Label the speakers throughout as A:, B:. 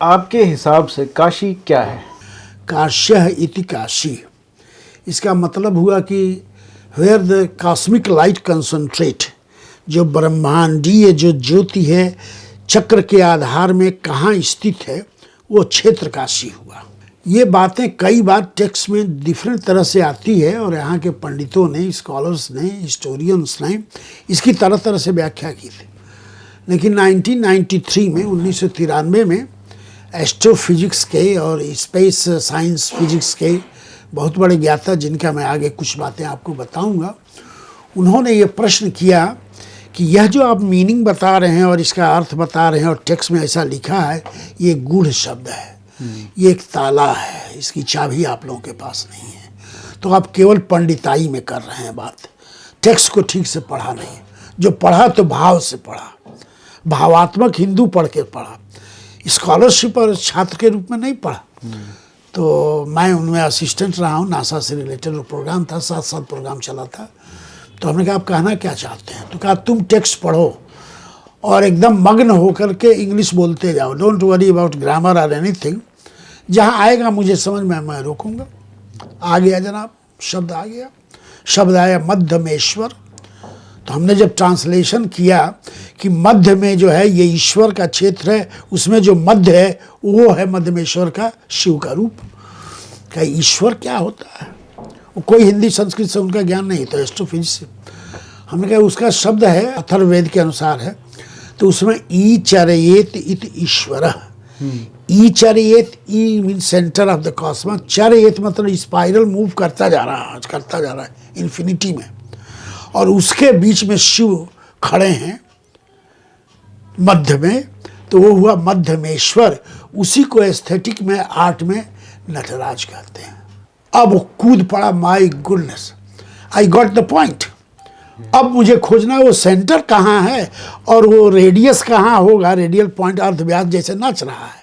A: आपके हिसाब से काशी क्या है?
B: काश्यः इति काशी, इसका मतलब हुआ कि where the cosmic light concentrate, जो ब्रह्मांडीय जो ज्योति है चक्र के आधार में कहाँ स्थित है, वो क्षेत्र काशी हुआ। ये बातें कई बार टेक्स्ट में डिफरेंट तरह से आती है और यहाँ के पंडितों ने, स्कॉलर्स ने, हिस्टोरियंस ने इसकी तरह तरह से व्याख्या की थी। लेकिन 1993 में 1993 में एस्ट्रोफिजिक्स के और स्पेस साइंस फिजिक्स के बहुत बड़े ज्ञाता, जिनका मैं आगे कुछ बातें आपको बताऊंगा, उन्होंने ये प्रश्न किया कि यह जो आप मीनिंग बता रहे हैं और इसका अर्थ बता रहे हैं और टेक्स्ट में ऐसा लिखा है, ये गूढ़ शब्द है, ये एक ताला है, इसकी चाबी आप लोगों के पास नहीं है, तो आप केवल पंडिताई में कर रहे हैं बात, टेक्स्ट को ठीक से पढ़ा नहीं। जो पढ़ा तो भाव से पढ़ा, भावात्मक हिंदू पढ़ के पढ़ा, स्कॉलरशिप और छात्र के रूप में नहीं पढ़ा। तो मैं उनमें असिस्टेंट रहा हूँ, नासा से रिलेटेड प्रोग्राम था, 7 प्रोग्राम चला था। तो हमने कहा आप कहना क्या चाहते हैं? तो कहा तुम टेक्स्ट पढ़ो और एकदम मग्न होकर के इंग्लिश बोलते जाओ, डोंट वरी अबाउट ग्रामर और एनीथिंग, जहाँ आएगा मुझे समझ में मैं रोकूंगा। आ गया जनाब, शब्द आ गया, शब्द आया मध्यमेश्वर। तो हमने जब ट्रांसलेशन किया कि मध्य में जो है ये ईश्वर का क्षेत्र है, उसमें जो मध्य है वो है मध्यमेश्वर का शिव का रूप। क्या ईश्वर क्या होता है? वो कोई हिंदी संस्कृत से उनका ज्ञान नहीं, तो एस्ट्रोफिजिक्स से हमने कहा उसका शब्द है अथर्ववेद के अनुसार है, तो उसमें ई चरयेत इत ईश्वर। ई चरयेत, I mean centre of the cosmos, चरयेत मतलब स्पाइरल मूव करता जा रहा है इन्फिनिटी में, और उसके बीच में शिव खड़े हैं मध्य में, तो वो हुआ मध्यमेश्वर। उसी को एस्थेटिक में, आर्ट में नटराज कहते हैं। अब वो कूद पड़ा, my goodness, I got the point. अब मुझे खोजना वो सेंटर कहाँ है और वो रेडियस कहाँ होगा, रेडियल पॉइंट अर्धव्यास जैसे नाच रहा है।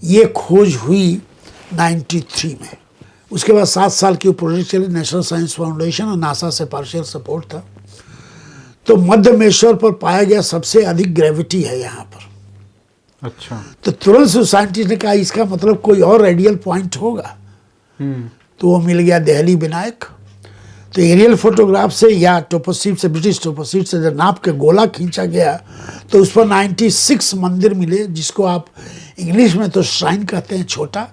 B: ये खोज हुई 93 में। उसके बाद 7 साल की प्रोजेक्ट चली, नेशनल साइंस फाउंडेशन और नासा से पार्शियल सपोर्ट था। तो मध्यमेश्वर पर पाया गया सबसे अधिक ग्रेविटी है यहाँ पर।
A: अच्छा।
B: तो तुरंत से साइंटिस्ट ने कहा इसका मतलब कोई और रेडियल पॉइंट होगा। तो वो मिल गया दिल्ली विनायक। तो एरियल फोटोग्राफ से या टोपोशीट से, ब्रिटिश टोपोशीट से जब नाप के गोला खींचा गया तो उस पर 96 मंदिर मिले, जिसको आप इंग्लिश में तो श्राइन कहते हैं, छोटा,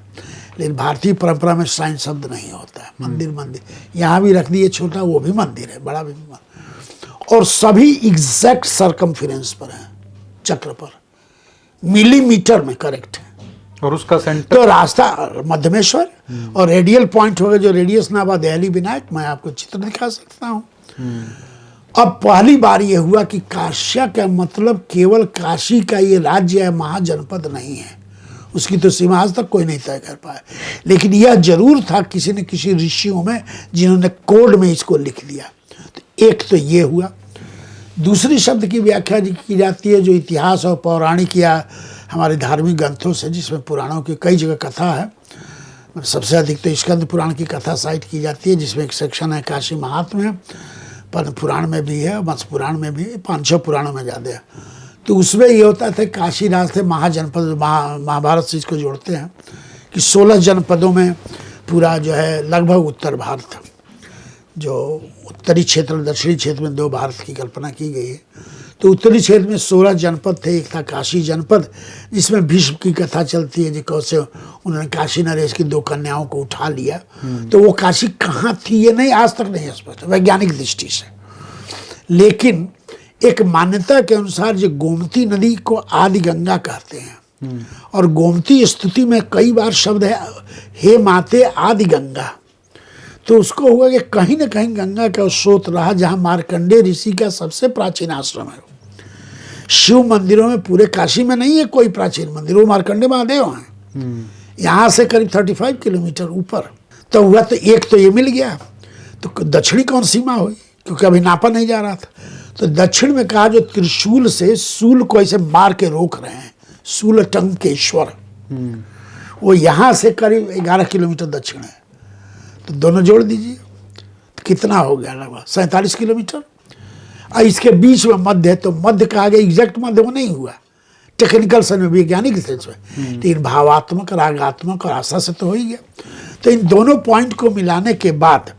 B: लेकिन भारतीय परंपरा में श्राइन शब्द नहीं होता है। मंदिर यहाँ भी रख दिए छोटा, वो भी मंदिर है, बड़ा भी मंदिर, और सभी एग्जैक्ट सर्कमफेरेंस पर हैं, चक्र पर, मिलीमीटर में करेक्ट है।
A: और उसका सेंटर
B: तो रास्ता मध्यमेश्वर और रेडियल पॉइंट होगा जो रेडियस नाबा दिल्ली विनायक। मैं आपको चित्र दिखा सकता हूँ। अब पहली बार ये हुआ कि काश्या का मतलब केवल काशी का ये राज्य है, महाजनपद नहीं है। उसकी तो सीमा आज तक कोई नहीं तय कर पाया, लेकिन यह जरूर था किसी न किसी ऋषियों में जिन्होंने कोड में इसको लिख दिया। तो एक तो ये हुआ। दूसरी शब्द की व्याख्या की जाती है जो इतिहास और पौराणिक या हमारे धार्मिक ग्रंथों से, जिसमें पुराणों की कई जगह कथा है। सबसे अधिक तो स्कंद पुराण की कथा साइट की जाती है, जिसमें एक सेक्शन है काशी महात्म्य है, पद्म पुराण में भी है, मत्स्य पुराण में भी, 5-6 पुराणों में ज़्यादा है। तो उसमें ये होता था काशी राज थे महाजनपद, महाभारत से इसको जोड़ते हैं कि 16 जनपदों में पूरा जो है लगभग उत्तर भारत, जो उत्तरी क्षेत्र दक्षिणी क्षेत्र में 2 भारत की कल्पना की गई है। तो उत्तरी क्षेत्र में 16 जनपद थे। एक था काशी जनपद, जिसमें भीष्म की कथा चलती है जो कैसे उन्होंने काशी नरेश की 2 कन्याओं को उठा लिया। तो वो काशी कहाँ थी ये नहीं, आज तक नहीं स्पष्ट वैज्ञानिक दृष्टि से। लेकिन एक मान्यता के अनुसार जो गोमती नदी को आदि गंगा कहते हैं, और गोमती स्तुति में कई बार शब्द है हे माते आदि गंगा। तो उसको हुआ कि कहीं ना कहीं गंगा का स्रोत रहा, जहाँ मार्कंडेय ऋषि का सबसे प्राचीन आश्रम है। शिव मंदिरों में पूरे काशी में नहीं है कोई प्राचीन मंदिर, वो मार्कंडेय महादेव हैं। यहाँ से करीब 35 किलोमीटर ऊपर। तो हुआ तो एक तो ये मिल गया। तो दक्षिणी कौन सीमा हुई, क्योंकि अभी नापा नहीं जा रहा था। तो दक्षिण में कहा जो त्रिशूल से सूल को ऐसे मार के रोक रहे हैं, सूल टंकेश्वर, वो यहाँ से करीब 11 किलोमीटर दक्षिण है। तो दोनों जोड़ दीजिए तो कितना हो गया, लगभग 47 किलोमीटर। और इसके बीच में मध्य है, तो मध्य कहा गया, एग्जैक्ट मध्य वो नहीं हुआ, टेक्निकल सेंस में, वैज्ञानिक सेंस में, लेकिन भावात्मक, रागात्मक और आशा से तो हो ही गया। तो इन दोनों पॉइंट को मिलाने के बाद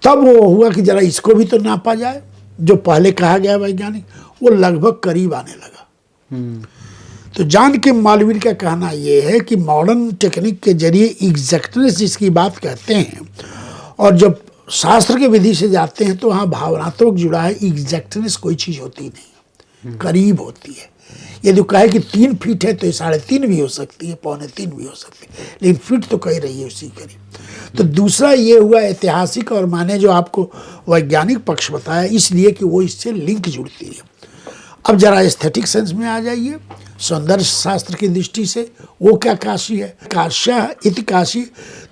B: तब वो हुआ कि जरा इसको भी तो नापा जाए। जो पहले कहा गया वैज्ञानिक वो लगभग करीब आने लगा। तो जॉन के मालवीय का कहना ये है कि मॉडर्न टेक्निक के जरिए एग्जैक्टनेस जिसकी बात कहते हैं, और जब शास्त्र के विधि से जाते हैं तो वहाँ भावनात्मक जुड़ा है, एग्जैक्टनेस कोई चीज़ होती नहीं, करीब होती है। यदि कहे कि 3 फीट है तो 3.5 भी हो सकती है, 2.25 भी हो सकती है, लेकिन फीट तो कह रही है उसी करीब। तो दूसरा ये हुआ ऐतिहासिक, और माने जो आपको वैज्ञानिक पक्ष बताया, इसलिए कि वो इससे लिंक जुड़ती है। अब जरा एस्थेटिक सेंस में आ जाइए, सौंदर्य शास्त्र की दृष्टि से वो क्या काशी है, काश्य इति काशी।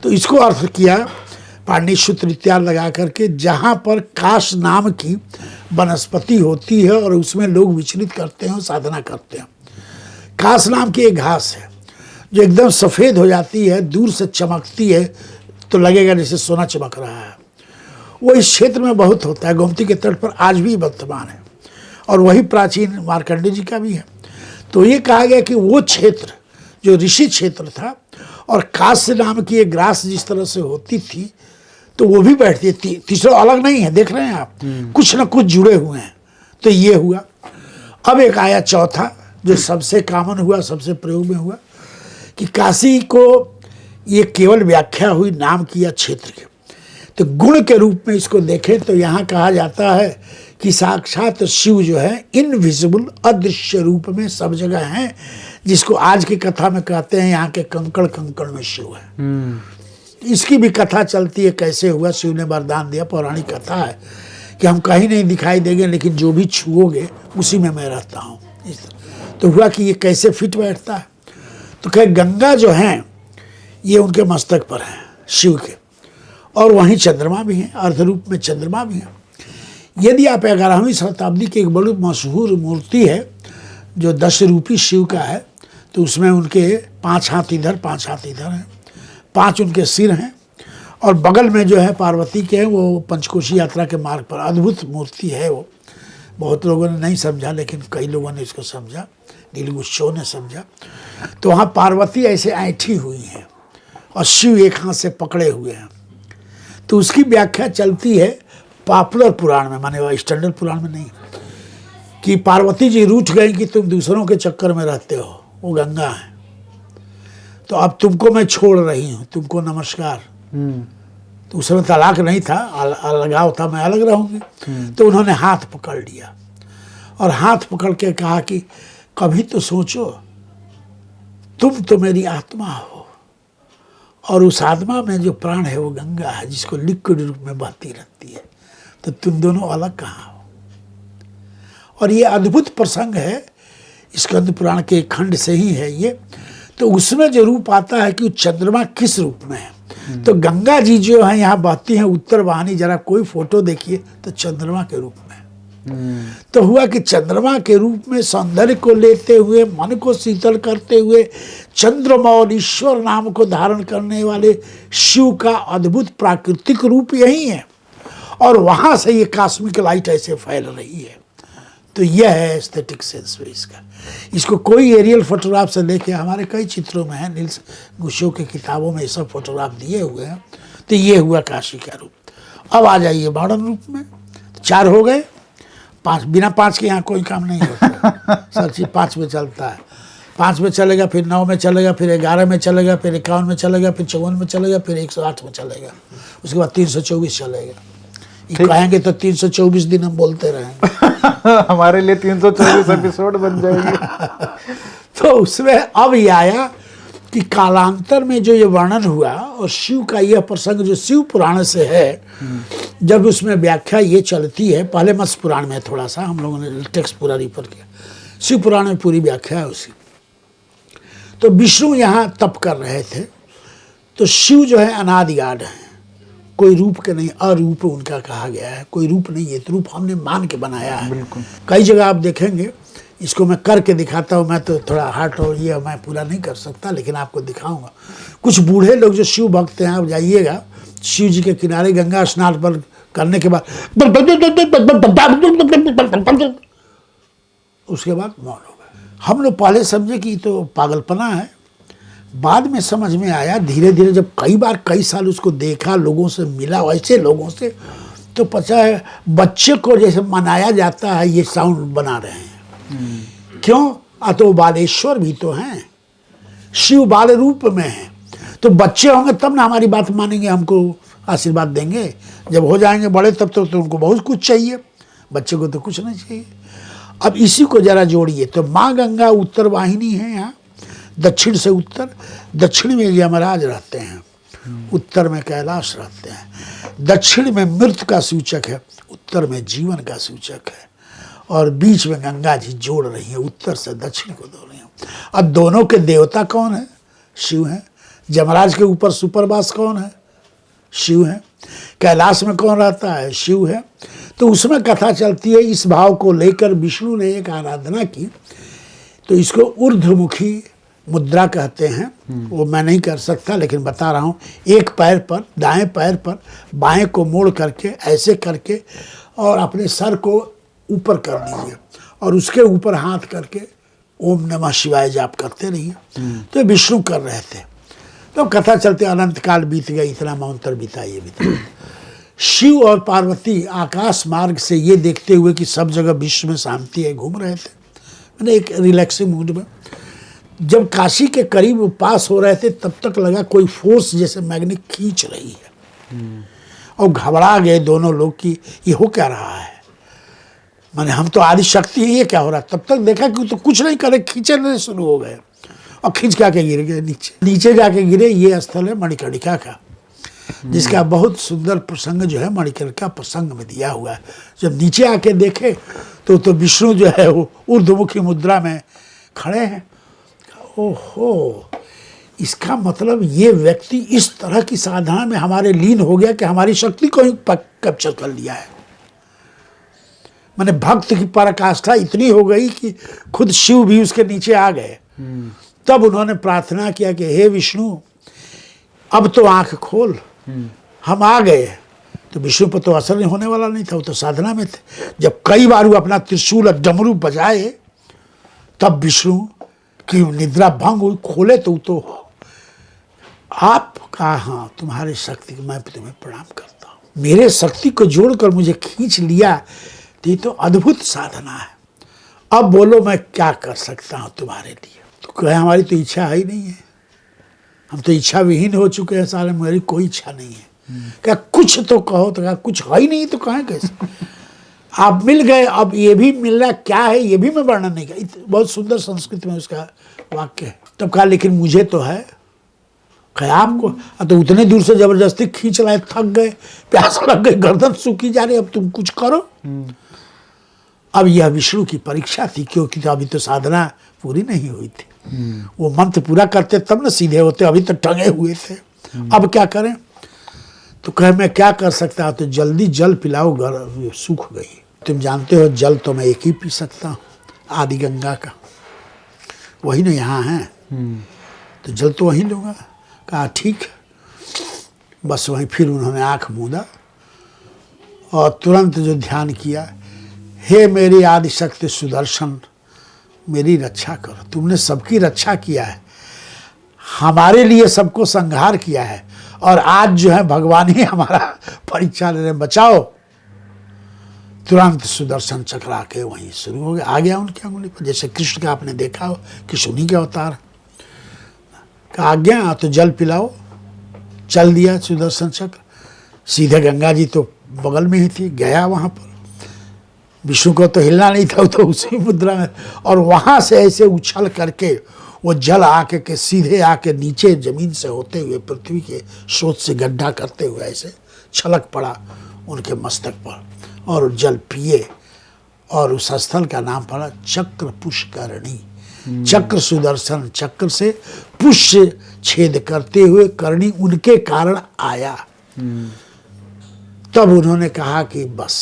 B: तो इसको अर्थ किया पाणिनि सूत्र इत्यादि लगा करके, जहाँ पर काश नाम की वनस्पति होती है और उसमें लोग विचलित करते हैं, साधना करते हैं। काश नाम की एक घास है जो एकदम सफ़ेद हो जाती है, दूर से चमकती है तो लगेगा जैसे सोना चमक रहा है। वो इस क्षेत्र में बहुत होता है, गोमती के तट पर आज भी वर्तमान है, और वही प्राचीन मार्कंडेय जी का भी है। तो ये कहा गया कि वो क्षेत्र जो ऋषि क्षेत्र था, और काश्य नाम की एक ग्रास जिस तरह से होती थी, तो वो भी बैठती है। तीसरा अलग नहीं है, देख रहे हैं आप, कुछ ना कुछ जुड़े हुए हैं। तो ये हुआ। अब एक आया चौथा जो सबसे कॉमन हुआ, सबसे प्रयोग में हुआ, कि काशी को ये केवल व्याख्या हुई नाम की या क्षेत्र की। तो गुण के रूप में इसको देखें तो यहाँ कहा जाता है कि साक्षात शिव जो है इनविजिबल, अदृश्य रूप में सब जगह हैं, जिसको आज की कथा में कहते हैं यहाँ के कंकड़ कंकड़ में शिव है। इसकी भी कथा चलती है, कैसे हुआ, शिव ने वरदान दिया, पौराणिक कथा है कि हम कहीं नहीं दिखाई देंगे, लेकिन जो भी छुओगे उसी में मैं रहता हूँ। इस तरह तो हुआ कि ये कैसे फिट बैठता है। तो कहे गंगा जो हैं ये उनके मस्तक पर हैं शिव के, और वहीं चंद्रमा भी हैं, अर्ध रूप में चंद्रमा भी हैं। यदि आप 11वीं शताब्दी की एक बड़ी मशहूर मूर्ति है जो 10 रूपी शिव का है, तो उसमें उनके 5 हाथ इधर 5 हाथ इधर हैं, 5 उनके सिर हैं, और बगल में जो है पार्वती के हैं, वो पंचकोशी यात्रा के मार्ग पर अद्भुत मूर्ति है। वो बहुत लोगों ने नहीं समझा, लेकिन कई लोगों ने इसको समझा, नीलगुस्सो ने समझा। तो वहाँ पार्वती ऐसे ऐंठी हुई हैं और शिव एक हाथ से पकड़े हुए हैं। तो उसकी व्याख्या चलती है पॉपुलर पुराण में, माने वो स्टैंडर्ड पुराण में नहीं, कि पार्वती जी रूठ गई कि तुम दूसरों के चक्कर में रहते हो, वो गंगा है, तो अब तुमको मैं छोड़ रही हूँ, तुमको नमस्कार। तो उस समय तलाक नहीं था, अलगाव था, मैं अलग रहूँगी। तो उन्होंने हाथ पकड़ लिया और हाथ पकड़ के कहा कि कभी तो सोचो, तुम तो मेरी आत्मा हो, और उस आत्मा में जो प्राण है वो गंगा है, जिसको लिक्विड रूप में बहती रहती है, तो तुम दोनों अलग कहाँ हो। और ये अद्भुत प्रसंग है, स्कंद पुराण के खंड से ही है ये। तो उसमें जो रूप आता है कि चंद्रमा किस रूप में है, तो गंगा जी जो है यहाँ बहती हैं उत्तर वाहिनी, जरा कोई फोटो देखिए तो चंद्रमा के रूप में। तो हुआ कि चंद्रमा के रूप में सौंदर्य को लेते हुए, मन को शीतल करते हुए, चंद्रमौल ईश्वर नाम को धारण करने वाले शिव का अद्भुत प्राकृतिक रूप यही है, और वहाँ से ये कॉस्मिक लाइट ऐसे फैल रही है। तो यह है एस्थेटिक सेंस में इसका। इसको कोई एरियल फोटोग्राफ से लेके, हमारे कई चित्रों में है, नील्स गुस्सो की किताबों में ये सब फोटोग्राफ दिए हुए हैं। तो ये हुआ काशी का रूप। अब आ जाइए मॉडर्न रूप में। 4 हो गए, 5, बिना 5 के यहाँ कोई काम नहीं होता। सब चीज़ 5 में चलता है। 5 में चलेगा, फिर 9 में चलेगा, फिर 11 में चलेगा, फिर 51 में चलेगा, फिर 54 में चलेगा, फिर 108 में चलेगा, उसके बाद 324 चलेगा। ये कहेंगे तो 324 दिन हम बोलते रहेंगे।
A: हमारे लिए 324 एपिसोड बन जाएंगे।
B: तो उसमें अब ये आया कि कालांतर में जो ये वर्णन हुआ, और शिव का यह प्रसंग जो शिव पुराण से है, जब उसमें व्याख्या ये चलती है, पहले मत्स्य पुराण में थोड़ा सा हम लोगों ने टेक्स्ट पूरा रिफर किया, शिव पुराण में पूरी व्याख्या है उसकी। तो विष्णु यहाँ तप कर रहे थे, तो शिव जो है अनादि गाड है, कोई रूप के नहीं, अरूप उनका कहा गया है, कोई रूप नहीं है, तो रूप हमने मान के बनाया है।
A: बिल्कुल।
B: कई जगह आप देखेंगे, इसको मैं करके दिखाता हूँ, मैं तो थोड़ा हार्ट और ये मैं पूरा नहीं कर सकता, लेकिन आपको दिखाऊंगा। कुछ बूढ़े लोग जो शिव भक्त हैं, आप जाइएगा शिव जी के किनारे गंगा स्नान पर करने के बाद उसके बाद मौन हो गए। हम लोग पहले समझे कि तो पागलपना है, बाद में समझ में आया धीरे धीरे, जब कई बार कई साल उसको देखा, लोगों से मिला, वैसे लोगों से, तो पता है बच्चे को जैसे मनाया जाता है ये साउंड बना रहे हैं। क्यों? अतो बालेश्वर भी तो हैं, शिव बाल रूप में है, तो बच्चे होंगे तब ना हमारी बात मानेंगे, हमको आशीर्वाद देंगे। जब हो जाएंगे बड़े तब तो उनको बहुत कुछ चाहिए, बच्चे को तो कुछ नहीं चाहिए। अब इसी को जरा जोड़िए, तो माँ गंगा उत्तर वाहिनी है यहाँ, दक्षिण से उत्तर, दक्षिण में यमराज रहते हैं, उत्तर में कैलाश रहते हैं, दक्षिण में मृत्यु का सूचक है, उत्तर में जीवन का सूचक है, और बीच में गंगा जी जोड़ रही है, उत्तर से दक्षिण को जोड़ रही है। अब दोनों के देवता कौन है? शिव है। यमराज के ऊपर सुपरवास कौन है? शिव है। कैलाश में कौन रहता है? शिव है। तो उसमें कथा चलती है, इस भाव को लेकर विष्णु ने एक आराधना की, तो इसको ऊर्ध्वमुखी मुद्रा कहते हैं। वो मैं नहीं कर सकता लेकिन बता रहा हूँ। एक पैर पर, दाएं पैर पर बाएं को मोड़ करके, ऐसे करके, और अपने सर को ऊपर कर दीजिए और उसके ऊपर हाथ करके ओम नमः शिवाय जाप करते रहिए। तो विष्णु कर रहे थे। तो कथा चलते अनंत काल बीत गया, इतना मंत्र बीता, ये बीता। शिव और पार्वती आकाश मार्ग से ये देखते हुए कि सब जगह विश्व में शांति है, घूम रहे थे, मैंने एक रिलैक्सिंग मूड में। जब काशी के करीब पास हो रहे थे तब तक लगा कोई फोर्स जैसे मैग्नेट खींच रही है, और घबरा गए दोनों लोग कि ये हो क्या रहा है, माने हम तो आदि शक्ति है, ये क्या हो रहा है। तब तक देखा कि तो कुछ नहीं करे, खींचने शुरू हो गए और खींच के गिर गए नीचे। नीचे जाके गिरे। ये स्थल है मणिकर्णिका का, जिसका बहुत सुंदर प्रसंग जो है मणिकर्णिका प्रसंग में दिया हुआ है। जब नीचे आके देखे तो विष्णु जो है वो ऊर्ध्वमुखी मुद्रा में खड़े हैं। ओहो, इसका मतलब ये व्यक्ति इस तरह की साधना में हमारे लीन हो गया कि हमारी शक्ति को ही कैप्चर कर लिया है। माने भक्त की पराकाष्ठा इतनी हो गई कि खुद शिव भी उसके नीचे आ गए। तब उन्होंने प्रार्थना किया कि हे विष्णु, अब तो आंख खोल, हम आ गए। तो विष्णु पर तो असर नहीं होने वाला नहीं था, वो तो साधना में थे। जब कई बार वो अपना त्रिशूल और डमरू बजाए तब विष्णु की निद्रा भंग हुई, खोले तो आप कहा, हाँ तुम्हारी शक्ति को मैं तुम्हें प्रणाम करता हूँ, मेरे शक्ति को जोड़कर मुझे खींच लिया, ये तो अद्भुत साधना है। अब बोलो मैं क्या कर सकता हूँ तुम्हारे लिए। तो कहे हमारी तो इच्छा है ही नहीं है, हम तो इच्छा विहीन हो चुके हैं सारे, मेरी कोई इच्छा नहीं है। क्या कुछ तो कहो। तो कहा कुछ है ही नहीं तो कहें कैसे। आप मिल गए, अब ये भी मिल रहा क्या है ये भी मैं वर्णन नहीं कर। बहुत सुंदर संस्कृत में उसका वाक्य है। तब कहा लेकिन मुझे तो है। कहा आपको? तो उतने दूर से जबरदस्ती खींच लाए, थक गए, प्यास लग गई, गर्दन सूखी जा रही, अब तुम कुछ करो। अब यह विष्णु की परीक्षा थी, क्योंकि तो अभी तो साधना पूरी नहीं हुई थी। वो मंत्र पूरा करते तब न सीधे होते, अभी तो टंगे हुए थे। अब क्या करें? तो कहे मैं क्या कर सकता हूँ, तो जल्दी जल पिलाओ, सूख गई। तुम जानते हो जल तो मैं एक ही पी सकता हूँ, आदि गंगा का, वही ना यहाँ है, तो जल तो वहीं लूँगा। कहा ठीक है। बस वहीं फिर उन्होंने आँख मूंदा और तुरंत जो ध्यान किया, हे मेरी आदि शक्ति सुदर्शन, मेरी रक्षा करो। तुमने सबकी रक्षा किया है, हमारे लिए सबको संहार किया है, और आज जो है भगवान ही हमारा परीक्षा ले रहे, बचाओ। तुरंत सुदर्शन चक्रा के वहीं शुरू हो गया, आ गया उनकी अंगुली पर, जैसे कृष्ण का आपने देखा हो कि उन्हीं के अवतार। कहा आ गया तो जल पिलाओ। चल दिया सुदर्शन चक्र, सीधे गंगा जी तो बगल में ही थी, गया वहाँ पर। विष्णु को तो हिलना नहीं था, तो उसी मुद्रा में, और वहाँ से ऐसे उछल करके वो जल आके के सीधे आके नीचे जमीन से होते हुए पृथ्वी के स्रोत से गड्ढा करते हुए ऐसे छलक पड़ा उनके मस्तक पर, और जल पिए, और उस स्थल का नाम पड़ा चक्र पुष्करणी। चक्र सुदर्शन चक्र से पुष्य छेद करते हुए करणी उनके कारण आया। तब उन्होंने कहा कि बस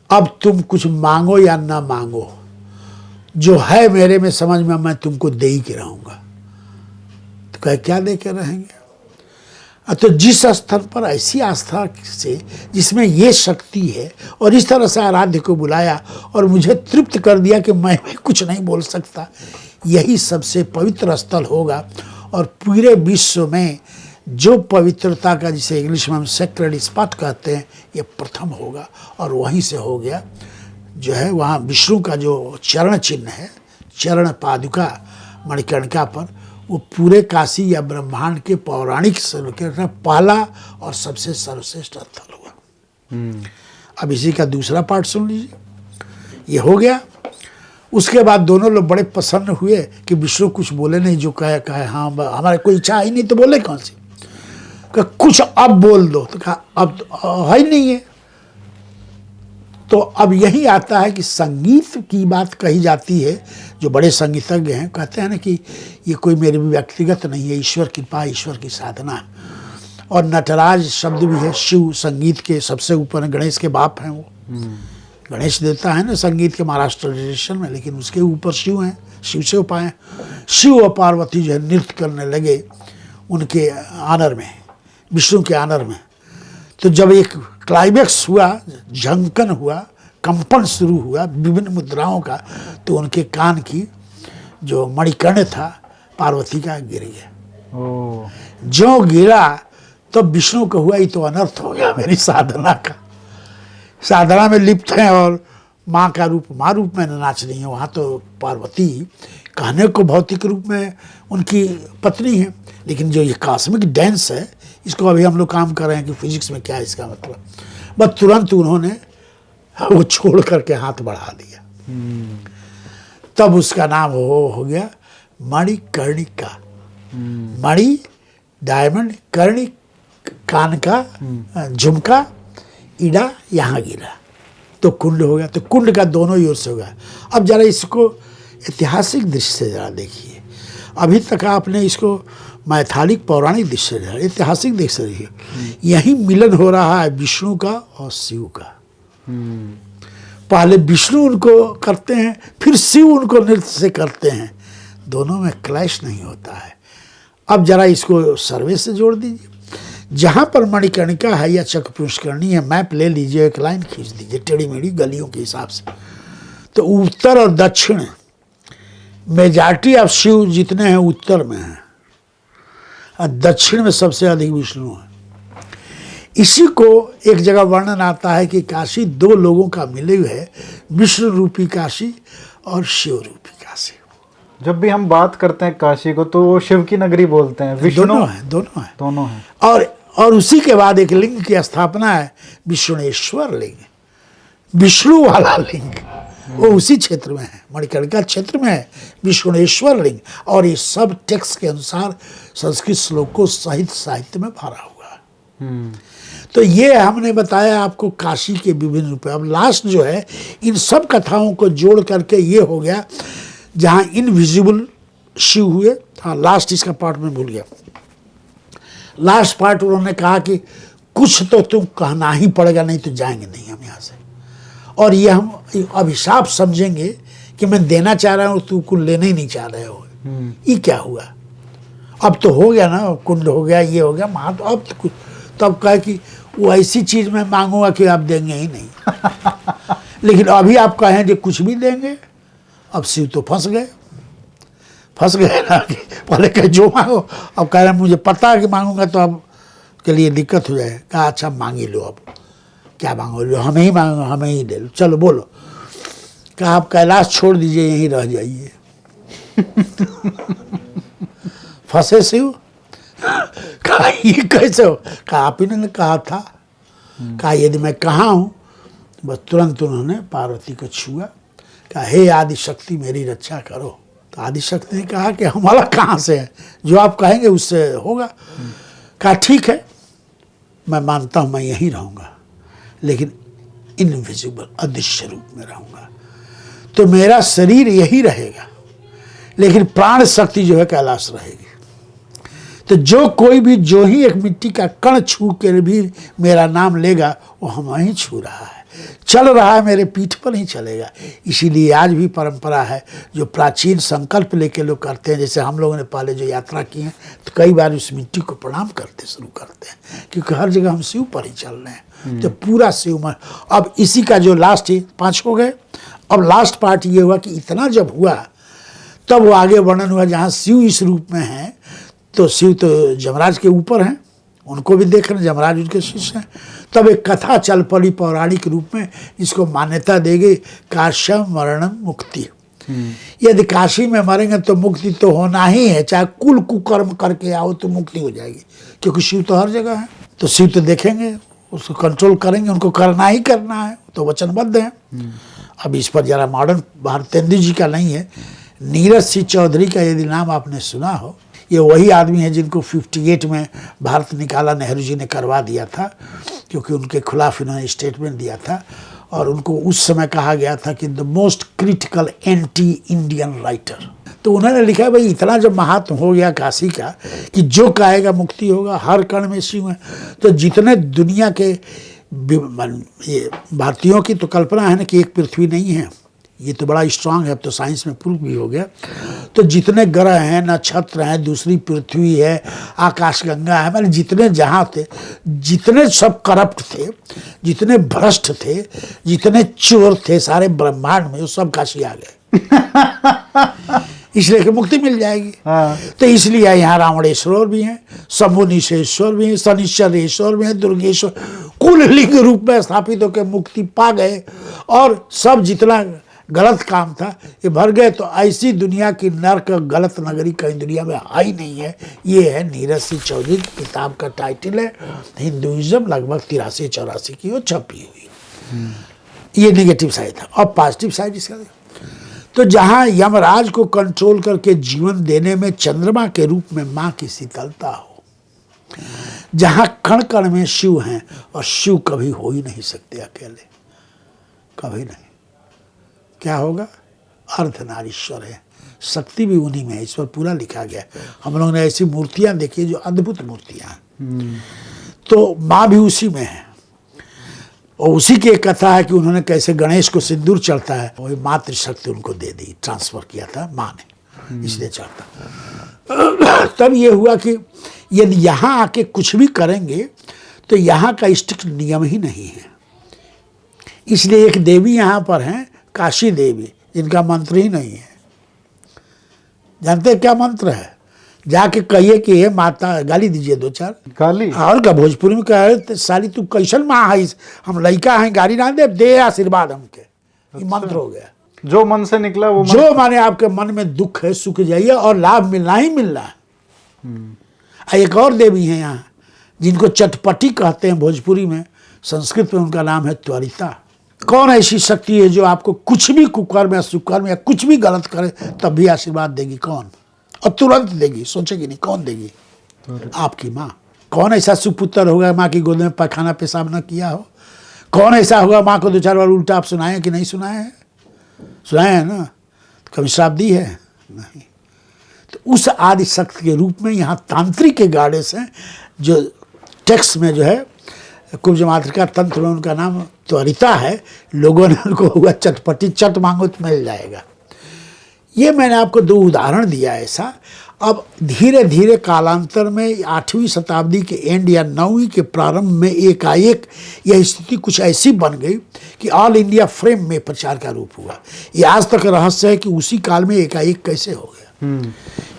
B: अब तुम कुछ मांगो या ना मांगो, जो है मेरे में समझ में मैं तुमको दे ही के रहूंगा। तो कहे क्या दे के रहेंगे? तो जिस स्तर पर ऐसी आस्था से जिसमें ये शक्ति है और इस तरह से आराध्य को बुलाया और मुझे तृप्त कर दिया कि मैं भी कुछ नहीं बोल सकता, यही सबसे पवित्र स्थल होगा। और पूरे विश्व में जो पवित्रता का, जिसे इंग्लिश में हम सेक्रेड स्पॉट कहते हैं, ये प्रथम होगा। और वहीं से हो गया जो है वहाँ विष्णु का जो चरण चिन्ह है, चरण पादुका मणिकर्णिका पर, वो पूरे काशी या ब्रह्मांड के पौराणिक के पहला और सबसे सर्वश्रेष्ठ स्थल हुआ। अब इसी का दूसरा पार्ट सुन लीजिए। ये हो गया। उसके बाद दोनों लोग बड़े प्रसन्न हुए कि विष्णु कुछ बोले नहीं, जो कहे हाँ हमारे कोई इच्छा ही नहीं तो बोले कौन सी, कहा कुछ अब बोल दो, तो कहा अब तो है ही नहीं है। तो अब यही आता है कि संगीत की बात कही जाती है। जो बड़े संगीतज्ञ हैं कहते हैं ना कि ये कोई मेरे भी व्यक्तिगत नहीं है, ईश्वर कृपा, ईश्वर की साधना है। और नटराज शब्द भी है, शिव संगीत के सबसे ऊपर, गणेश के बाप हैं वो। गणेश देवता है ना संगीत के महाराष्ट्र ट्रेडिशन में, लेकिन उसके ऊपर शिव हैं, शिव से उपाय। शिव और पार्वती जो है नृत्य करने लगे उनके आनर में, विष्णु के आनर में। तो जब एक क्लाइमैक्स हुआ, झंकन हुआ, कंपन शुरू हुआ विभिन्न मुद्राओं का, तो उनके कान की जो मणिकर्ण था पार्वती का गिर गया। जो गिरा तो विष्णु को हुआ ये तो अनर्थ हो गया मेरी साधना का। साधना में लिप्त हैं और माँ का रूप माँ रूप में नाच रही है। वहाँ तो पार्वती कहने को भौतिक रूप में उनकी पत्नी है, लेकिन जो ये कॉस्मिक डांस है, इसको अभी हम लोग काम कर रहे हैं कि फिजिक्स में क्या है इसका मतलब। बस तुरंत उन्होंने वो छोड़ करके हाथ बढ़ा दिया। तब उसका नाम हो गया मणिकर्णिका। मणि डायमंड, कर्णि कान का झुमका, इड़ा यहाँ गिरा तो कुंड हो गया। तो कुंड का दोनों ओर से होगा। अब जरा इसको ऐतिहासिक दृष्टि से जरा देखिए। अभी तक आपने इसको मैथालिक पौराणिक दृष्टि से, ऐतिहासिक दृष्टि से देखिए। यही मिलन हो रहा है विष्णु का और शिव का। पहले विष्णु उनको करते हैं, फिर शिव उनको नृत्य से करते हैं। दोनों में क्लैश नहीं होता है। अब जरा इसको सर्वे से जोड़ दीजिए। जहाँ पर मणिकर्णिका है या चक्रपुष्करणी है, मैप ले लीजिए, एक लाइन खींच दीजिए टेढ़ी मेढ़ी गलियों के हिसाब से। तो उत्तर और दक्षिण, मेजॉरिटी ऑफ शिव जितने हैं उत्तर में हैं और दक्षिण में सबसे अधिक विष्णु है। इसी को एक जगह वर्णन आता है कि काशी दो लोगों का मिले हुए है, विष्णु रूपी काशी और शिव रूपी काशी।
A: जब भी हम बात करते हैं काशी को तो वो शिव की नगरी बोलते हैं। विष्णु दोनों है। और उसी के बाद एक लिंग की स्थापना है, विष्णुनेश्वर लिंग, विष्णु वाला लिंग, वो उसी क्षेत्र में है, मणिकर्णिका क्षेत्र में है विष्णुनेश्वर लिंग। और ये सब टेक्स्ट के अनुसार संस्कृत श्लोकों सहित साहित्य में भरा हुआ है। तो ये हमने बताया आपको काशी के विभिन्न रूप। अब लास्ट जो है इन सब कथाओं को जोड़ करके ये हो गया जहाँ इनविजिबल शिव हुए। हाँ, लास्ट इसका पार्ट में भूल गया। लास्ट पार्ट उन्होंने कहा कि कुछ तो तुम कहना ही पड़ेगा, नहीं तो जाएंगे नहीं हम यहाँ से। और ये हम अभिशाप समझेंगे कि मैं देना चाह रहा हूँ, तू कुछ लेना ही नहीं चाह रहे हो। ये क्या हुआ? अब तो हो गया ना, कुंड हो गया, ये हो गया, महा, तो अब तो कुछ। तब कहा कि वो ऐसी चीज़ मैं मांगूंगा कि आप देंगे ही नहीं। लेकिन अभी आप कहें कि कुछ भी देंगे। अब शिव तो फंस गए ना कि पहले कहे जो मांगो, अब कह रहे हैं मुझे पता है कि मांगूंगा तो अब के लिए दिक्कत हो जाए। कहा अच्छा मांग ही लो, अब क्या मांगो, लो हमें ही मांगो, हमें ही दे लो, चलो बोलो। कहा आप कैलाश छोड़ दीजिए, यहीं रह जाइए। फंसे शिव। कहा ये कैसे हो? कहा आप ही ने कहा था। कहा यदि मैं कहाँ हूँ, बस तुरंत उन्होंने पार्वती को छुआ। कहा हे आदि शक्ति मेरी रक्षा करो। तो आदि शक्ति ने कहा कि हमारा कहाँ से है, जो आप कहेंगे उससे होगा। कहा ठीक है, मैं मानता हूँ मैं यहीं रहूँगा, लेकिन इनविजिबल अदृश्य रूप में रहूँगा। तो मेरा शरीर यही रहेगा, लेकिन प्राण शक्ति जो है कैलाश रहेगी। तो जो कोई भी जो ही एक मिट्टी का कण छू के भी मेरा नाम लेगा, वो हम ही छू रहा है।
B: चल रहा है मेरे पीठ पर ही चलेगा। इसीलिए आज भी परंपरा है जो प्राचीन संकल्प लेके लोग करते हैं, जैसे हम लोगों ने पहले जो यात्रा की है तो कई बार उस मिट्टी को प्रणाम करते शुरू करते हैं, क्योंकि हर जगह हम शिव पर ही चल रहे हैं। तो पूरा शिव में अब इसी का जो लास्ट है, 5 हो गए। अब लास्ट पार्ट ये हुआ कि इतना जब हुआ तब वो आगे वर्णन हुआ जहाँ शिव इस रूप में है, तो शिव तो जमराज के ऊपर हैं, उनको भी देख रहे हैं, जमराज उनके शिष्य हैं। तब एक कथा चल पड़ी पौराणिक रूप में, जिसको मान्यता दी गई काश्यम मरणम मुक्ति। यदि काशी में मरेंगे तो मुक्ति तो होना ही है, चाहे कुल कुकर्म करके आओ तो मुक्ति हो जाएगी, क्योंकि शिव तो हर जगह है। तो शिव तो देखेंगे, उसको कंट्रोल करेंगे, उनको करना ही करना है, तो वचनबद्ध है। अब इस पर जरा मॉडर्न भारतेंदु जी का नहीं है, नीरज सिंह चौधरी का यदि नाम आपने सुना हो, ये वही आदमी है जिनको 58 में भारत निकाला नेहरू जी ने करवा दिया था, क्योंकि उनके खिलाफ इन्होंने स्टेटमेंट दिया था और उनको उस समय कहा गया था कि the most critical anti Indian writer. तो उन्होंने लिखा भाई इतना जब महात्म हो गया काशी का कि जो कहेगा मुक्ति होगा, हर कण में शिव है, तो जितने दुनिया के ये भारतीयों की तो कल्पना है ना कि एक पृथ्वी नहीं है, ये तो बड़ा स्ट्रांग है, अब तो साइंस में प्रूव भी हो गया। तो जितने ग्रह हैं, नक्षत्र हैं, दूसरी पृथ्वी है, आकाशगंगा है, मतलब जितने जहाँ थे, जितने सब करप्ट थे, जितने भ्रष्ट थे, जितने चोर थे सारे ब्रह्मांड में, वो सब काशी आ गए। इसलिए कि मुक्ति मिल जाएगी। तो इसलिए यहाँ रावणेश्वर भी हैं, शंभुनिशेश्वर भी हैं, शनिश्चरेश्वर भी हैं, दुर्गेश्वर, कुल लिंग रूप में स्थापित होकर मुक्ति पा गए और सब जितना गलत काम था ये भर गए। तो ऐसी दुनिया की नर्क गलत नगरी कहीं दुनिया में है ही नहीं है। ये है नीरज सिंह चौधरी की किताब का टाइटल है, हिंदुइज्म, लगभग 83-84 की वो छपी हुई। ये नेगेटिव साइड था। और पॉजिटिव साइड इसका तो जहाँ यमराज को कंट्रोल करके जीवन देने में चंद्रमा के रूप में माँ की शीतलता हो, जहाँ कण कण में शिव हैं, और शिव कभी हो ही नहीं सकते अकेले, कभी नहीं। क्या होगा? अर्धनारीश्वर है, शक्ति भी उन्हीं में है, इस पर पूरा लिखा गया है। हम लोगों ने ऐसी मूर्तियां देखी जो अद्भुत मूर्तियां हैं, तो माँ भी उसी में है। और उसी की एक कथा है कि उन्होंने कैसे गणेश को सिंदूर चढ़ता है, वही मातृ शक्ति उनको दे दी, ट्रांसफर किया था माँ ने, इसलिए चढ़ता। तब ये हुआ कि यदि यहाँ आके कुछ भी करेंगे तो यहाँ का स्ट्रिक्ट नियम ही नहीं है। इसलिए एक देवी यहाँ पर हैं, काशी देवी, जिनका मंत्र ही नहीं है। जानते हैं क्या मंत्र है? जाके कहिए कि हे माता, गाली दीजिए 2-4
A: गाली।
B: और का भोजपुरी में कहे साली तू कैसन माँ है, हम लड़का हैं, गाली ना दे आशीर्वाद हमके। ये मंत्र हो गया।
A: जो मन से निकला वो
B: जो माने आपके मन में दुख है सुख जाइए और लाभ मिलना ही मिलना है। एक और देवी है यहाँ जिनको चटपटी कहते हैं भोजपुरी में, संस्कृत में उनका नाम है त्वरिता। कौन ऐसी शक्ति है जो आपको कुछ भी कुकर्म या सुकर्म या कुछ भी गलत करे तब भी आशीर्वाद देगी? कौन? और तुरंत देगी, सोचेगी नहीं। कौन देगी? आपकी माँ। कौन ऐसा सुपुत्र होगा माँ की गोद में पैखाना पेशाब न किया हो? कौन ऐसा होगा माँ को 2-4 बार उल्टा आप सुनाए कि नहीं सुनाए हैं? सुनाए हैं ना? कभी श्राप दी है? नहीं। तो उस आदि शक्ति के रूप में यहाँ तांत्रिक के गार्डेस हैं, जो टेक्स्ट में जो है कुब्ज मातृका तंत्र में उनका नाम त्वरिता है। लोगों ने उनको हुआ चटपटी, चट मांगो तो मिल जाएगा। ये मैंने आपको 2 उदाहरण दिया ऐसा। अब धीरे धीरे कालांतर में 8वीं शताब्दी के एंड या 9वीं के प्रारंभ में एकाएक यह स्थिति कुछ ऐसी बन गई कि ऑल इंडिया फ्रेम में प्रचार का रूप हुआ। ये आज तक रहस्य है कि उसी काल में एकाएक कैसे हो गया,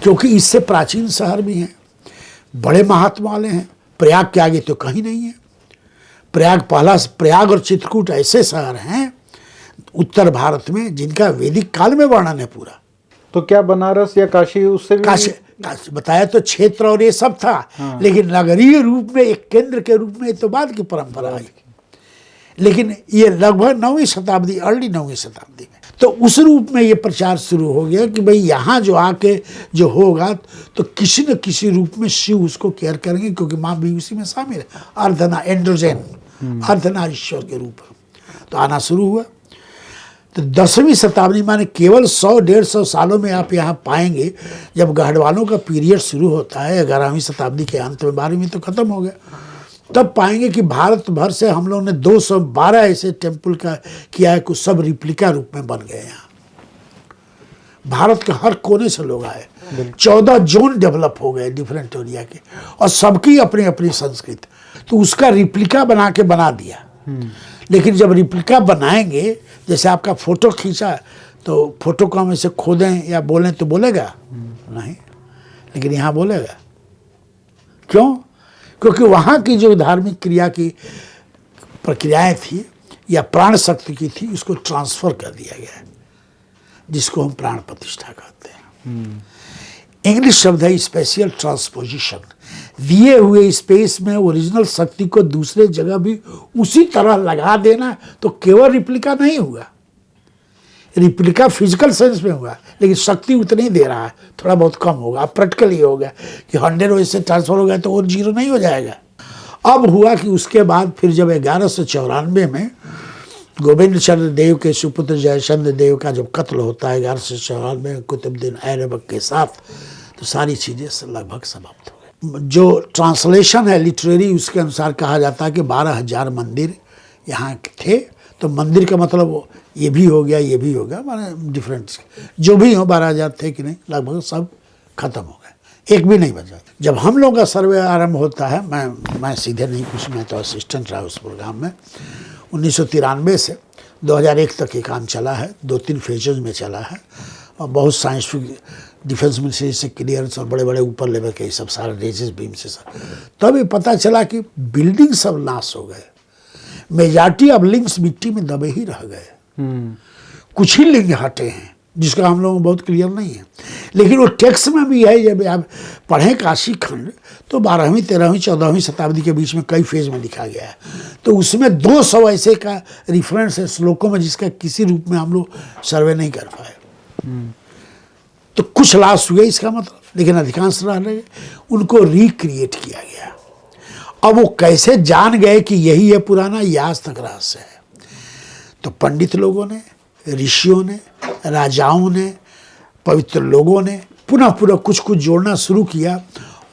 B: क्योंकि इससे प्राचीन शहर भी हैं, बड़े महात्मा वाले हैं। प्रयाग के आगे तो कहीं नहीं है। प्रयाग और चित्रकूट ऐसे शहर हैं उत्तर भारत में जिनका वैदिक काल में वर्णन है पूरा।
A: तो क्या बनारस या काशी उससे भी?
B: काशी बताया तो क्षेत्र और ये सब था। हाँ। लेकिन नगरीय रूप में एक केंद्र के रूप में तो बाद की परंपरा आई। लेकिन ये लगभग 9वीं शताब्दी, अर्ली 9वीं शताब्दी में तो उस रूप में ये प्रचार शुरू हो गया कि भाई यहाँ जो आके जो होगा तो किसी न किसी रूप में शिव उसको केयर करेंगे, क्योंकि माँ भी उसी में शामिल है। अर्धना एंड्रोजेन, अर्धनारीश्वर के रूप तो आना शुरू हुआ। तो 10वीं शताब्दी माने केवल 100-150 सालों में आप यहाँ पाएंगे, जब गढ़वालों का पीरियड शुरू होता है 11वीं शताब्दी के अंत में, 12वीं तो खत्म हो गया, तब पाएंगे कि भारत भर से हम लोगों ने 212 ऐसे टेम्पल का किया है, कुछ सब रिप्लिका रूप में बन गए यहाँ। भारत के हर कोने से लोग आए, 14 जोन डेवलप हो गए डिफरेंट एरिया के, और सबकी अपनी अपनी संस्कृति, तो उसका रिप्लिका बना के बना दिया। लेकिन जब रिप्लिका बनाएंगे, जैसे आपका फोटो खींचा तो फोटो को हम ऐसे खोदें या बोलें तो बोलेगा नहीं, लेकिन यहाँ बोलेगा। क्यों? क्योंकि वहाँ की जो धार्मिक क्रिया की प्रक्रियाएं थी या प्राण शक्ति की थी, उसको ट्रांसफर कर दिया गया है, जिसको हम प्राण प्रतिष्ठा कहते हैं। इंग्लिश शब्द है स्पेशल ट्रांसपोजिशन। दिए हुए स्पेस में ओरिजिनल शक्ति को दूसरे जगह भी उसी तरह लगा देना, तो केवल रिप्लिका नहीं हुआ। रिप्लिका फिजिकल सेंस में हुआ, लेकिन शक्ति उतनी ही दे रहा है, थोड़ा बहुत कम होगा। अब प्रैक्टिकल ये हो गया कि 100 वैसे ट्रांसफर हो गया तो वो 0 नहीं हो जाएगा। अब हुआ कि उसके बाद फिर जब 1194 में गोविंद चंद्र देव के सुपुत्र जयचंद्र देव का जब कत्ल होता है 1194 में कुतुबुद्दीन ऐबक के साथ, तो सारी चीज़ें लगभग समाप्त हो गई। जो ट्रांसलेशन है लिटरेरी, उसके अनुसार कहा जाता है कि 12,000 मंदिर यहाँ थे। तो मंदिर का मतलब ये भी हो गया, ये भी हो गया, माने डिफरेंट जो भी हो 12,000 थे कि नहीं, लगभग सब खत्म हो गए, एक भी नहीं बचा। जब हम लोग का सर्वे आरंभ होता है, मैं सीधे नहीं कुछ, मैं तो असिस्टेंट रहा उस प्रोग्राम में। 1993 से 2001 तक ये काम चला है, 2-3 फेजेज में चला है, और बहुत साइंटिफिक डिफेंस मिनिस्ट्री से क्लियरेंस और बड़े बड़े ऊपर लेवल के सब सारे रेजेस बीम से सब। तब ये पता चला कि बिल्डिंग सब नाश हो गए, मेजॉरिटी अब लिंक्स मिट्टी में दबे ही रह गए। कुछ ही लिंग हटे हैं जिसका हम लोगों को बहुत क्लियर नहीं है, लेकिन वो टेक्स्ट में भी है। जब आप पढ़ें काशी खंड तो 12वीं 13वीं 14वीं शताब्दी के बीच में कई फेज में लिखा गया है, तो उसमें 200 ऐसे का रिफरेंस है श्लोकों में, जिसका किसी रूप में हम लोग सर्वे नहीं कर पाए। तो कुछ लाश हुए इसका मतलब, लेकिन अधिकांश रह गए, उनको रिक्रिएट किया गया। अब वो कैसे जान गए कि यही है पुराना, ये आज तक रहस्य है। तो पंडित लोगों ने, ऋषियों ने, राजाओं ने, पवित्र लोगों ने पुनः कुछ जोड़ना शुरू किया,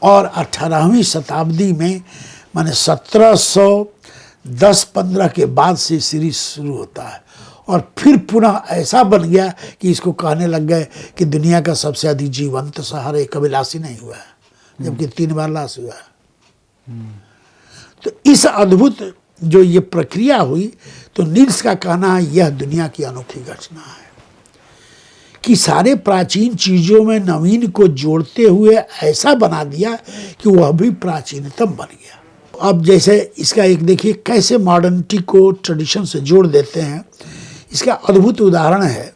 B: और 18वीं शताब्दी में माने 1710-15 के बाद से सीरीज शुरू होता है, और फिर पुनः ऐसा बन गया कि इसको कहने लग गए कि दुनिया का सबसे अधिक जीवंत शहर एक कबिलासी नहीं हुआ है, जबकि 3 बार लाश हुआ है। तो इस अद्भुत जो ये प्रक्रिया हुई, तो नील्स का कहना है यह दुनिया की अनोखी घटना है कि सारे प्राचीन चीज़ों में नवीन को जोड़ते हुए ऐसा बना दिया कि वह भी प्राचीनतम बन गया। अब जैसे इसका एक देखिए कैसे मॉडर्निटी को ट्रेडिशन से जोड़ देते हैं। इसका अद्भुत उदाहरण है,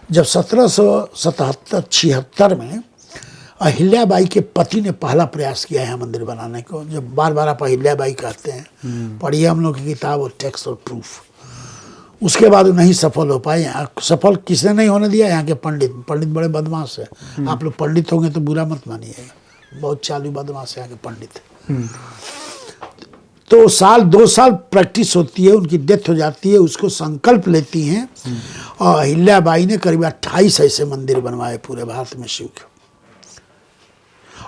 B: जब 1777-76 में अहिल्याबाई के पति ने पहला प्रयास किया है मंदिर बनाने को। जब बार आप अहिल्याबाई कहते हैं, पढ़िए हम लोग की किताब और टेक्स्ट और प्रूफ, उसके बाद वो नहीं सफल हो पाए। सफल किसने नहीं होने दिया? यहाँ के पंडित बड़े बदमाश है। आप लोग पंडित होंगे तो बुरा मत मानिएगा, बहुत चालू बदमाश है यहाँ के पंडित। तो 1-2 साल प्रैक्टिस होती है, उनकी डेथ हो जाती है, उसको संकल्प लेती हैं, और अहिल्याबाई ने करीब 28 ऐसे मंदिर बनवाए पूरे भारत में शिव के,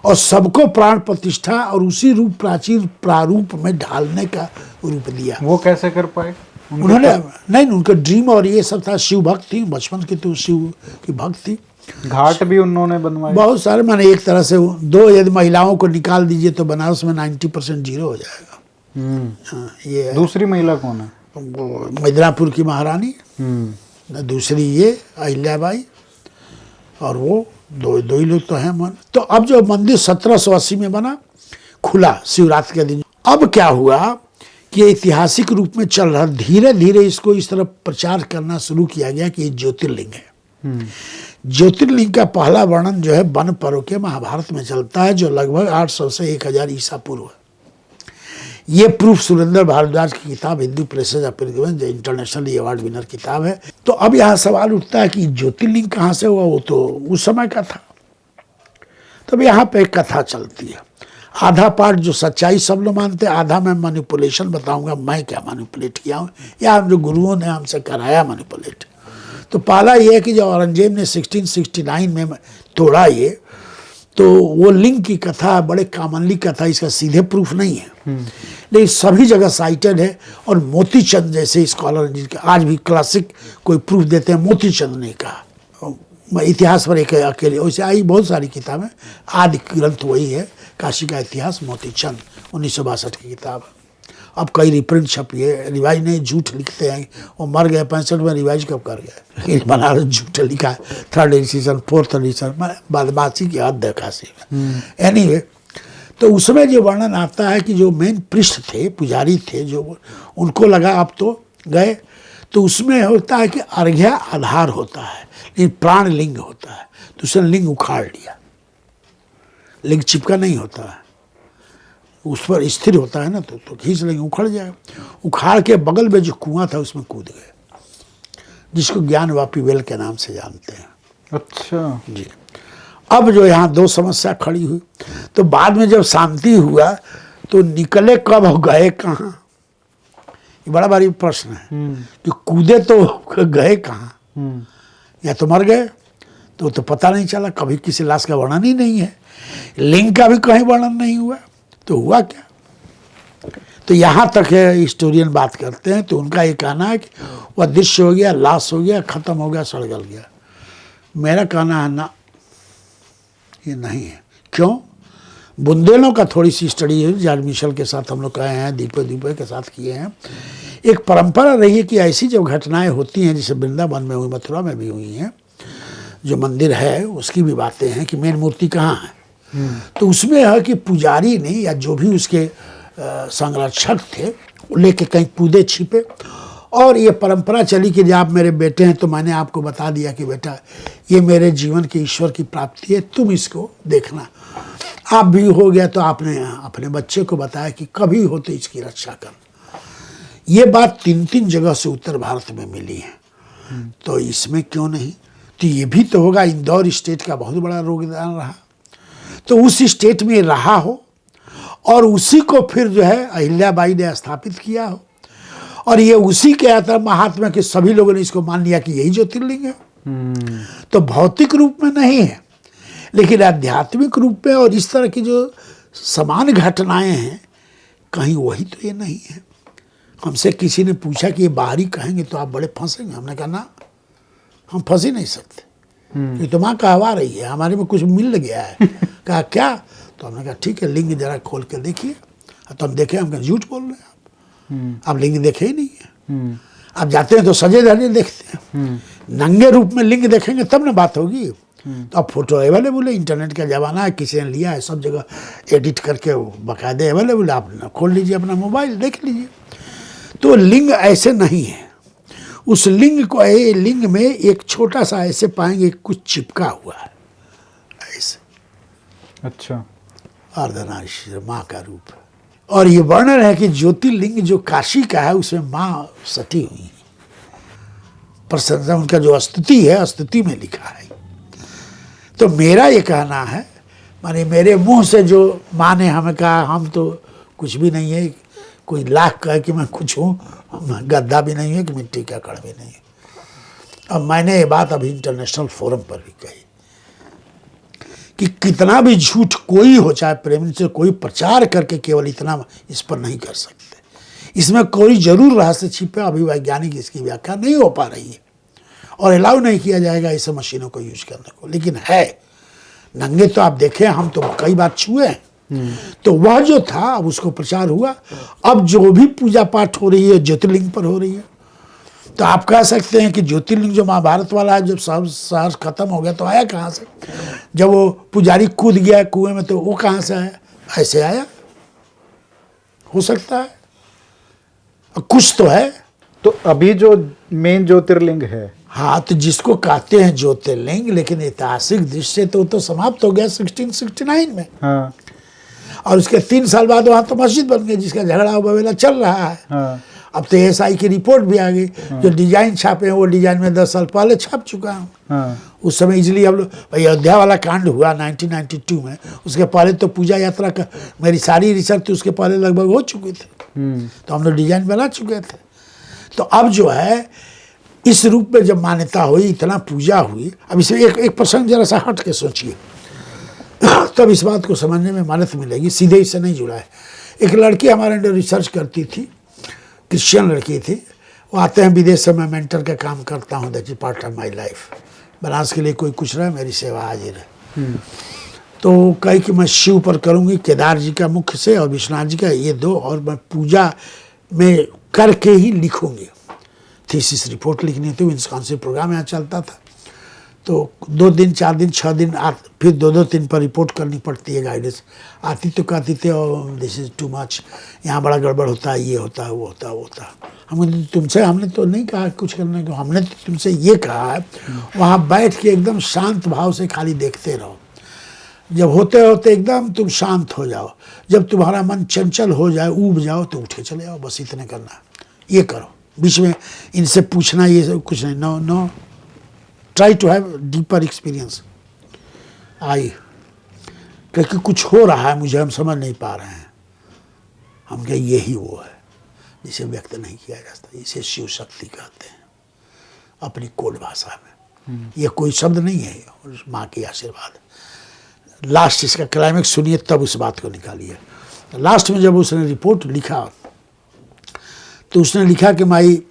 B: और सबको प्राण प्रतिष्ठा और उसी रूप प्राचीन प्रारूप में ढालने का रूप दिया।
A: वो कैसे कर पाए?
B: उन्होंने नहीं, उनका ड्रीम और ये सब था। शिव भक्त थी, बचपन की तो शिव की भक्त थी।
A: घाट भी उन्होंने बनवाए
B: बहुत सारे, माने एक तरह से 2 यदि महिलाओं को निकाल दीजिए तो बनारस में 90% जीरो हो जाएगा। हाँ, ये है।
A: दूसरी महिला कौन है?
B: मिदनापुर की महारानी, दूसरी ये अहिल्याबाई, और वो दो ही लोग तो हैं मन। तो अब जो मंदिर 1780 में बना, खुला शिवरात्रि के दिन। अब क्या हुआ कि ऐतिहासिक रूप में चल रहा, धीरे धीरे इसको इस तरह प्रचार करना शुरू किया गया कि ये ज्योतिर्लिंग है। ज्योतिर्लिंग का पहला वर्णन जो है वन पर्व के महाभारत में चलता है, जो लगभग 800 से 1000 ईसा पूर्व है। ये प्रूफ सुरेंद्र भारद्वाज की किताब हिंदू प्रेसेज ऑफ पिलग्रिमेज, जो इंटरनेशनली अवार्ड विनर किताब है। तो अब यहाँ सवाल उठता है कि ज्योतिर्लिंग कहाँ से हुआ? वो तो उस समय का था। तब यहाँ पे एक कथा चलती है, आधा पार्ट जो सच्चाई सब लोग मानते हैं, आधा मैं मैनिपुलेशन बताऊंगा, मैं क्या मैनिपुलेट किया हूँ या जो गुरुओं ने हमसे कराया मैनिपुलेट। तो पहला ये है कि जब औरंगजेब ने 1669 में तोड़ा ये, तो वो लिंग की कथा बड़े कॉमनली कथा, इसका सीधे प्रूफ नहीं है, लेकिन सभी जगह साइटेड है। और मोतीचंद जैसे स्कॉलर जिनके आज भी क्लासिक कोई प्रूफ देते हैं, मोतीचंद ने कहा। इतिहास पर एक अकेले, वैसे आई बहुत सारी किताबें, आदि ग्रंथ वही है, काशी का इतिहास, मोतीचंद 1962 की किताब है। अब कई रिप्रिंट छपी है, रिवाइज नहीं, झूठ लिखते हैं, वो मर गए 65 में, रिवाइज कब कर गए, बनारस झूठ लिखा है, 3rd एडिशन 4th एडिशन, बदमाशी की हद है काशी में। एनीवे, तो उसमें जो वर्णन आता है कि जो मेन पृष्ठ थे, पुजारी थे, जो उनको लगा अब तो गए, तो उसमें होता है कि अर्घ्य आधार होता है, लेकिन प्राण लिंग होता है, तो उसने लिंग उखाड़ लिया। लिंग चिपका नहीं होता है, उस पर स्थिर होता है ना, तो खींच लेंगे, उखड़ जाएगा। उखाड़ के बगल में जो कुआं था उसमें कूद गए, जिसको ज्ञानवापी वेल के नाम से जानते हैं।
A: अच्छा
B: जी। अब जो यहाँ दो समस्या खड़ी हुई, तो बाद में जब शांति हुआ तो निकले कब हो गए कहाँ, ये बड़ा भारी प्रश्न है कि कूदे तो गए कहाँ, या तो मर गए, तो पता नहीं चला, कभी किसी लाश का वर्णन ही नहीं है, लिंग का भी कहीं वर्णन नहीं हुआ, तो हुआ क्या। तो यहाँ तक है हिस्टोरियन बात करते हैं, तो उनका ये कहना है कि वह दृश्य हो गया, लाश हो गया, खत्म हो गया, सड़ गल गया। मेरा कहना है ना, ये नहीं है। क्यों? बुंदेलों का थोड़ी सी स्टडी है, जॉर्ज मिशेल के साथ हम लोग कहे हैं, दीपे के साथ किए हैं। एक परंपरा रही है कि ऐसी जब घटनाएं होती हैं, जैसे वृंदावन में हुई, मथुरा में भी हुई हैं, जो मंदिर है उसकी भी बातें हैं कि मेन मूर्ति कहाँ है, तो उसमें है कि पुजारी ने या जो भी उसके संरक्षक थे वो लेके कहीं कूदे छिपे, और ये परंपरा चली कि जब आप मेरे बेटे हैं तो मैंने आपको बता दिया कि बेटा ये मेरे जीवन के ईश्वर की प्राप्ति है, तुम इसको देखना। आप भी हो गया तो आपने अपने बच्चे को बताया कि कभी हो तो इसकी रक्षा कर। ये बात 3 जगह से उत्तर भारत में मिली है, तो इसमें क्यों नहीं। तो ये भी तो होगा, इंदौर स्टेट का बहुत बड़ा योगदान रहा, तो उस स्टेट में रहा हो और उसी को फिर जो है अहिल्याबाई ने स्थापित किया हो, और ये उसी के आता महात्मा के सभी लोगों ने इसको मान लिया कि यही ज्योतिर्लिंग है। तो भौतिक रूप में नहीं है, लेकिन आध्यात्मिक रूप में और इस तरह की जो समान घटनाएं हैं, कहीं वही तो ये नहीं है। हमसे किसी ने पूछा कि ये बाहरी कहेंगे तो आप बड़े फंसेंगे, हमने कहा ना, हम फंस ही नहीं सकते, ये तो माँ कहवा रही है, हमारे में कुछ मिल गया है। कहा क्या? तो हमने कहा ठीक है, लिंग जरा खोल के देखिए। तो हम देखे, हम कहा झूठ बोल रहे हैं आप लिंग देखे ही नहीं है। आप जाते हैं तो सजे धजे देखते हैं, नंगे रूप में लिंग देखेंगे तब ना बात होगी। तो अब फोटो अवेलेबल है, इंटरनेट का जमाना है, किसी ने लिया है, सब जगह एडिट करके बाकायदे अवेलेबल है, आप खोल लीजिए अपना मोबाइल, देख लीजिए। तो लिंग ऐसे नहीं है, उस लिंग को, लिंग में एक छोटा सा ऐसे पाएंगे कुछ चिपका हुआ है ऐसे।
A: अच्छा।
B: अर्धनारीश्वर माँ का रूप है, और ये वर्णन है कि ज्योतिर्लिंग जो काशी का है उसमें माँ सटी हुई है, प्रसन्न, उनका जो स्तुति है, स्तुति में लिखा है। तो मेरा ये कहना है, माने मेरे मुंह से जो माँ ने हमें कहा, हम तो कुछ भी नहीं है, कोई लाख कहे कि मैं कुछ हूँ, गद्दा भी नहीं है कि मिट्टी का कण भी नहीं है। अब मैंने ये बात अभी इंटरनेशनल फोरम पर भी कही कि कितना भी झूठ कोई हो, चाहे प्रेम से कोई प्रचार करके केवल इतना इस पर नहीं कर सकते, इसमें कोई जरूर रहस्य छिपे, अभी वैज्ञानिक इसकी व्याख्या नहीं हो पा रही है, और अलाउ नहीं किया जाएगा ऐसे मशीनों को यूज करने को। लेकिन है, नंगे तो आप देखें, हम तो कई बार छुए हैं, तो वह जो था अब उसको प्रचार हुआ। अब जो भी पूजा पाठ हो रही है ज्योतिर्लिंग पर हो रही है, तो आप कह सकते हैं कि ज्योतिर्लिंग जो महाभारत वाला है, जब सब शहर खत्म हो गया तो आया कहाँ से? जब वो पुजारी कूद गया कुएं में, तो वो कहाँ से आया? ऐसे आया, हो सकता है, कुछ तो है।
A: तो अभी जो मेन ज्योतिर्लिंग है,
B: हाँ, तो जिसको कहते हैं ज्योतिर्लिंग, लेकिन ऐतिहासिक दृष्टि से तो समाप्त हो गया 1669 में।
A: हाँ।
B: और उसके 3 साल बाद वहाँ तो मस्जिद बन गई, जिसका झगड़ा बवेला चल रहा है।
A: हाँ।
B: अब तो एएसआई की रिपोर्ट भी आ गई। जो डिजाइन छापे हैं वो डिजाइन में 10 साल पहले छाप चुका हूँ।
A: हाँ।
B: उस समय इजिली हम लोग, अयोध्या वाला कांड हुआ 1992 में, उसके पहले तो पूजा यात्रा का मेरी सारी रिसर्च थी, उसके पहले लगभग हो चुकी थी, तो हम लोग डिजाइन बना चुके थे। तो अब जो है इस रूप में जब मान्यता हुई, इतना पूजा हुई। अब इसमें एक प्रसंग जरा सा हट के सोचिए। तब इस बात को समझने में मदद मिलेगी, सीधे इससे नहीं जुड़ा है। एक लड़की हमारे अंदर रिसर्च करती थी, क्रिश्चियन लड़की थी, वो आते हैं विदेश से, मैं मेंटर का काम करता हूँ, that is part of my life. Banaras के लिए कोई कुछ रहा, मेरी सेवा हाजिर है। तो कही कि मैं शिव पर करूँगी, केदार जी का मुख्य से और विश्वनाथ जी का, ये दो, और मैं पूजा में करके ही लिखूँगी। थीसिस रिपोर्ट लिखनी थी, विस्कॉन्सिन प्रोग्राम यहाँ चलता था, तो 2 दिन 4 दिन 6 दिन फिर 2-2 दिन पर रिपोर्ट करनी पड़ती है। गाइडेंस आती तो कहती थे और दिस इज़ टू मच, यहाँ बड़ा गड़बड़ होता है, ये होता है, वो होता है, वो होता है। हमने तो नहीं कहा कुछ करने को, हमने तो तुमसे ये कहा है वहाँ बैठ के एकदम शांत भाव से खाली देखते रहो। जब होते होते एकदम तुम शांत हो जाओ, जब तुम्हारा मन चंचल हो जाए, ऊब जाओ, तो उठे चले आओ, बस इतने करना, ये करो। बीच में इनसे पूछना ये सब कुछ नहीं, no no, try to have deeper experience. क्योंकि कुछ हो रहा है, मुझे हम समझ नहीं पा रहे हैं। हम कहें यही वो है जिसे व्यक्त नहीं किया जा सकता, इसे शिव शक्ति कहते हैं अपनी कोड भाषा में। ये कोई शब्द नहीं है, माँ की आशीर्वाद। लास्ट इसका क्लाइमेक्स सुनिए, तब उस बात को निकालिए। लास्ट में जब उसने रिपोर्ट लिखा, तो उसने लिखा कि माई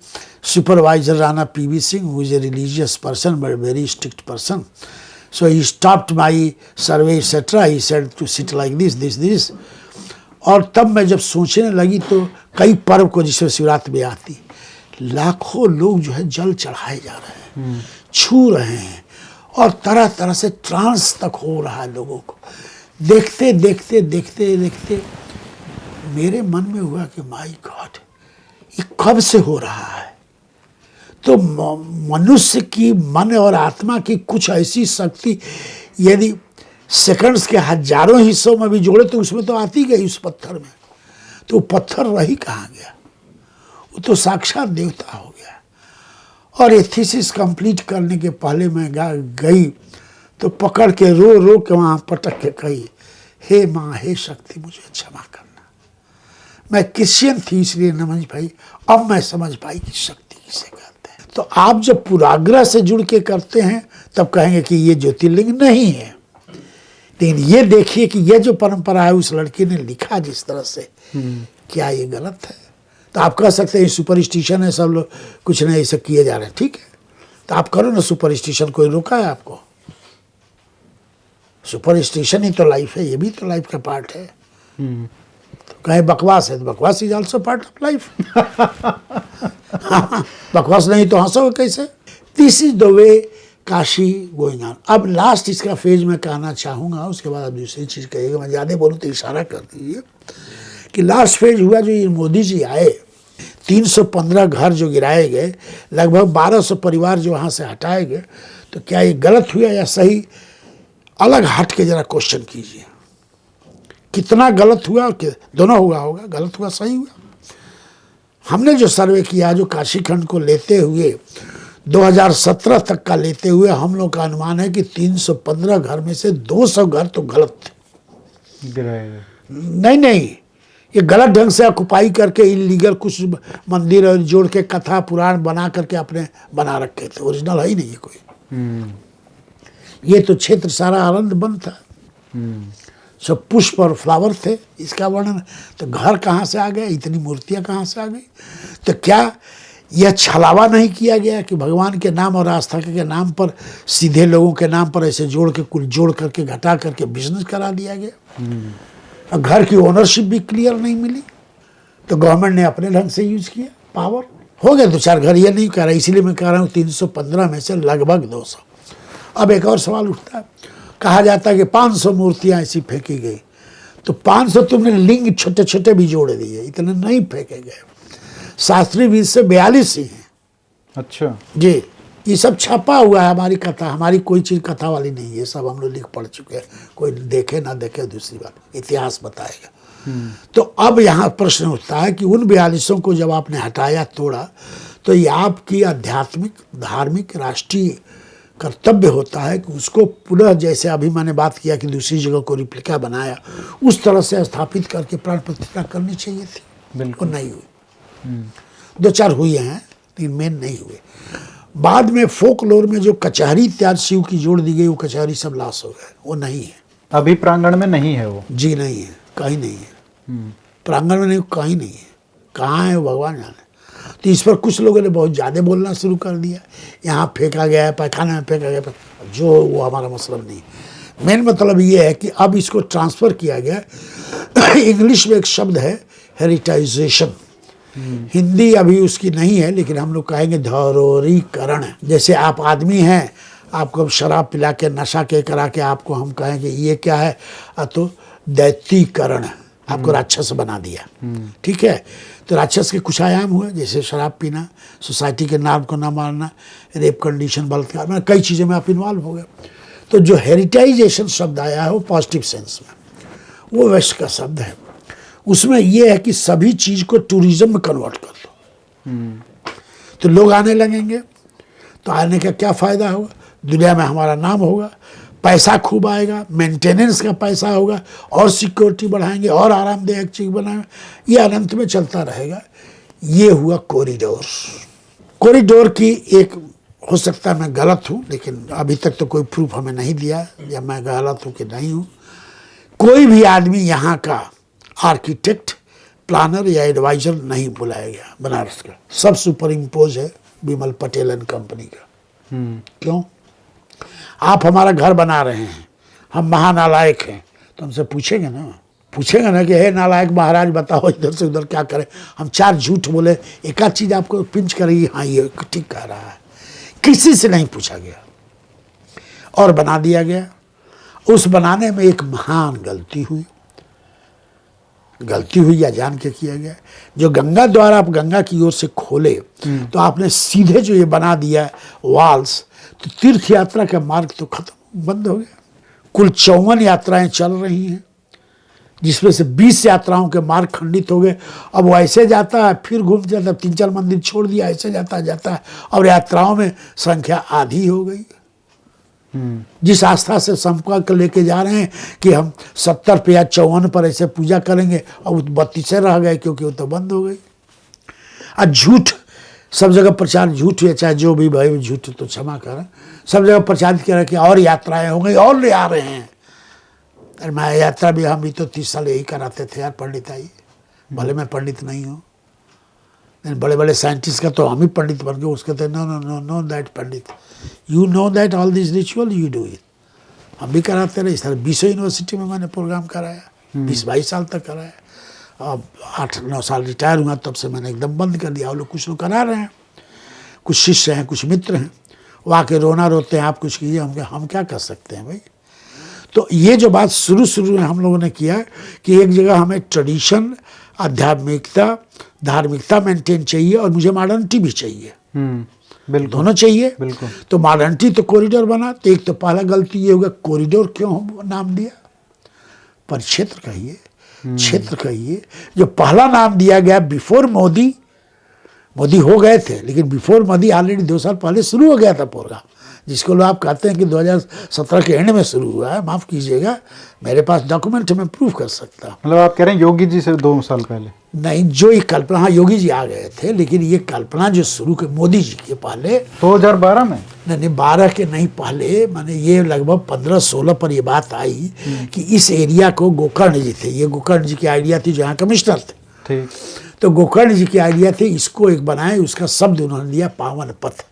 B: supervisor Rana P.V. Singh, who is a religious person but a very strict person, so he stopped my survey etc. He said to sit like this. और तब मैं जब सोचने लगी तो कई पर्व को, जिसमें शिवरात्रि में आती, लाखों लोग जो है जल चढ़ाए जा रहे हैं, छू रहे हैं, और तरह तरह से ट्रांस तक हो रहा है लोगों को। देखते देखते देखते देखते मेरे मन में हुआ कि माय गॉड, ये कब से हो रहा है? तो मनुष्य की मन और आत्मा की कुछ ऐसी शक्ति यदि सेकंड्स के हजारों हिस्सों में भी जोड़े तो उसमें तो आती गई उस पत्थर में। तो वो पत्थर रही कहाँ गया? वो तो साक्षात देवता हो गया। और ये थीसिस कंप्लीट करने के पहले मैं गई तो पकड़ के रो के वहाँ पटक के कही, हे माँ, हे शक्ति, मुझे क्षमा करना। मैं क्रिश्चियन थी इसलिए न समझ पाई, अब मैं समझ पाई कि शक्ति किसे कहते हैं। तो आप जब पुराग्रह से जुड़ के करते हैं तब कहेंगे कि ये ज्योतिर्लिंग नहीं है। लेकिन ये देखिए कि ये जो परंपरा है उस लड़की ने लिखा जिस तरह से, क्या ये गलत है? तो आप कह सकते हैं सुपरस्टिशन है, सब लोग कुछ नहीं ऐसे किए जा रहे हैं, ठीक है, तो आप करो ना सुपरस्टिशन, कोई रोका है आपको? सुपरस्टिशन ही तो लाइफ है, ये भी तो लाइफ का पार्ट है। तो कहीं बकवास है तो बकवास is also part of life. बकवास नहीं तो हंसोगे कैसे? This is the way Kashi going on. अब लास्ट इसका फेज में कहना चाहूँगा, उसके बाद आप दूसरी चीज़ कहिएगा। मैं ज़्यादा बोलूँ तो इशारा कर दीजिए कि लास्ट फेज हुआ जो ये मोदी जी आए, 315 घर जो गिराए गए, लगभग 1200 परिवार जो वहाँ से हटाए गए, तो क्या ये गलत हुआ या सही? अलग हट के जरा क्वेश्चन कीजिए, कितना गलत हुआ? दोनों होगा, गलत हुआ, सही हुआ। हमने जो सर्वे किया, जो काशी खंड को लेते हुए 2017 तक का लेते हुए, हम लोग का अनुमान है कि 315 घर में से 200 घर तो गलत थे। नहीं, ये गलत ढंग से ऑक्युपाई करके इलीगल कुछ मंदिर और जोड़ के कथा पुराण बना करके अपने बना रखे थे, ओरिजिनल है ही नहीं कोई। ये तो क्षेत्र सारा आनंद बन था, सब पुष्प और फ्लावर थे, इसका वर्णन। तो घर कहाँ से आ गए? इतनी मूर्तियाँ कहाँ से आ गई? तो क्या यह छलावा नहीं किया गया कि भगवान के नाम और आस्था के नाम पर सीधे लोगों के नाम पर ऐसे जोड़ के कुल जोड़ करके घटा करके बिजनेस करा दिया गया? और घर की ओनरशिप भी क्लियर नहीं मिली, तो गवर्नमेंट ने अपने ढंग से यूज किया पावर। हो गए 2-4 घर, ये नहीं कह रहा, इसलिए मैं कह रहा हूँ 315 में से लगभग 200। अब एक और सवाल उठता है, कहा जाता है कि 500 मूर्तियाँ ऐसी फेंकी गई, तो 500 तुमने लिंग छोटे छोटे भी जोड़ दिए, इतने नहीं फेंके गए। शास्त्रीय विधि से 42 ही हैं। अच्छा जी, ये सब छपा हुआ है, हमारी कथा, हमारी कोई चीज़ कथा वाली नहीं है, सब हम लोग लिख पढ़ चुके हैं। कोई देखे ना देखे दूसरी बात, इतिहास बताएगा। तो अब यहाँ प्रश्न उठता है कि उन 42 को जब आपने हटाया, तोड़ा, तो ये आपकी आध्यात्मिक, धार्मिक, राष्ट्रीय कर्तव्य होता है कि उसको पुनः, जैसे अभी मैंने बात किया कि दूसरी जगह को रिप्लिका बनाया, उस तरह से स्थापित करके प्राण प्रतिष्ठा करनी चाहिए थी। बिल्कुल नहीं हुई। 2-4 हुए हैं, लेकिन मेन नहीं हुए। बाद में फोक लोर में जो कचहरी इत्यादि शिव की जोड़ दी गई, वो कचहरी सब लाश हो गए, वो नहीं है।
A: अभी प्रांगण में नहीं है वो?
B: जी नहीं है, कहीं नहीं है प्रांगण में, नहीं कहीं नहीं है, कहाँ है भगवान जाने। तो इस पर कुछ लोगों ने बहुत ज़्यादा बोलना शुरू कर दिया, यहाँ फेंका गया है, पैखाने में फेंका गया, जो वो हमारा मतलब नहीं। मेन मतलब ये है कि अब इसको ट्रांसफ़र किया गया। इंग्लिश में एक शब्द है हेरिटाइजेशन, हिंदी अभी उसकी नहीं है, लेकिन हम लोग कहेंगे धरोहरीकरण। जैसे आप आदमी हैं, आपको हम शराब पिला के नशा के करा के आपको हम कहेंगे ये क्या है, तो दैतीकरण, आपको राक्षस बना दिया। ठीक है, तो राक्षस के कुछ आयाम हुए, जैसे शराब पीना, सोसाइटी के नाम को ना मानना, रेप कंडीशन, बलात्कार, मतलब कई चीज़ों में आप इन्वॉल्व हो गए। तो जो हेरिटाइजेशन शब्द आया है वो पॉजिटिव सेंस में, वो वेस्ट का शब्द है। उसमें ये है कि सभी चीज़ को टूरिज्म में कन्वर्ट कर दो, तो लोग आने लगेंगे। तो आने का क्या फ़ायदा होगा, दुनिया में हमारा नाम होगा, पैसा खूब आएगा, मेंटेनेंस का पैसा होगा, और सिक्योरिटी बढ़ाएंगे, और आरामदायक चीज़ बनाएंगे, ये अनंत में चलता रहेगा। ये हुआ कॉरिडोर। कॉरिडोर की एक, हो सकता है मैं गलत हूँ, लेकिन अभी तक तो कोई प्रूफ हमें नहीं दिया या मैं गलत हूँ कि नहीं हूँ। कोई भी आदमी यहाँ का आर्किटेक्ट, प्लानर या एडवाइज़र नहीं बुलाया गया बनारस का, सब सुपर इम्पोज है विमल पटेल एंड कंपनी का। क्यों? आप हमारा घर बना रहे हैं, हम महानालायक हैं, तो हमसे पूछेंगे ना कि हे नालायक महाराज बताओ इधर से उधर क्या करें। हम 4 झूठ बोले, एक आध चीज़ आपको पिंच करेगी, हाँ ये ठीक कह रहा है। किसी से नहीं पूछा गया और बना दिया गया। उस बनाने में एक महान गलती हुई या जान के किया गया। जो गंगा द्वार आप गंगा की ओर से खोले, तो आपने सीधे जो ये बना दिया वॉल्स, तो तीर्थ यात्रा का मार्ग तो खत्म, बंद हो गया। कुल 54 यात्राएं चल रही हैं, जिसमें से 20 यात्राओं के मार्ग खंडित हो गए। अब वो ऐसे जाता है, फिर घूम जाता है, 3-4 मंदिर छोड़ दिया, ऐसे जाता है, और यात्राओं में संख्या आधी हो गई। जिस आस्था से संपर्क लेके जा रहे हैं कि हम 70 पे या 54 पर ऐसे पूजा करेंगे, और 32 रह गए क्योंकि वो तो बंद हो गई। और झूठ सब जगह प्रचार, झूठ है चाहे जो भी भाई, झूठ तो क्षमा करें, सब जगह प्रचारित किया कि और यात्राएं हो गई और ले आ रहे हैं। अरे मैं यात्रा भी, हम भी तो 30 साल यही कराते थे यार, पंडित आई, भले मैं पंडित नहीं हूँ, बड़े बड़े साइंटिस्ट का तो हम ही पंडित बन गए, उसके तो know that Pandit, you know that all this ritual you do it. हम भी कराते रहे इस तरह। 20 यूनिवर्सिटी में मैंने प्रोग्राम कराया, 20-22 साल तक कराया। अब 8-9 साल रिटायर हुआ, तब से मैंने एकदम बंद कर दिया। और लोग, कुछ लोग करा रहे हैं, कुछ शिष्य हैं, कुछ मित्र हैं, वो आके रोना रोते हैं, आप कुछ कीजिए। हम क्या कर सकते हैं भाई। तो ये जो बात शुरू में हम लोगों ने किया कि एक जगह हमें ट्रेडिशन, आध्यात्मिकता, धार्मिकता मेंटेन चाहिए, और मुझे मॉडर्निटी भी चाहिए,
A: बिल्कुल,
B: दोनों चाहिए।
A: बिल्कुल।
B: तो मॉडर्निटी तो कॉरिडोर बना। तो एक तो पहला गलती ये होगा, कॉरिडोर क्यों नाम दिया, परिक्षेत्र कहिए, क्षेत्र कहिए। जो पहला नाम दिया गया बिफोर मोदी हो गए थे, लेकिन बिफोर मोदी ऑलरेडी 2 साल पहले शुरू हो गया था प्रोग्राम, जिसको लोग आप कहते हैं कि 2017 के एंड में शुरू हुआ है। माफ़ कीजिएगा, मेरे पास डॉक्यूमेंट में प्रूफ कर सकता।
A: मतलब आप कह रहे हैं योगी जी से 2 साल पहले?
B: नहीं, जो ये कल्पना, हाँ योगी जी आ गए थे, लेकिन ये कल्पना जो शुरू के मोदी जी के पहले,
A: 2012 में
B: नहीं 12 के नहीं पहले, माने ये लगभग 15-16 पर ये बात आई कि इस एरिया को गोकर्ण जी थे, ये गोकर्ण जी की आइडिया थी जो यहाँ कमिश्नर थे।
A: ठीक।
B: तो गोकर्ण जी की आइडिया थी, इसको एक बनाए, उसका शब्द उन्होंने लिया पावन पथ,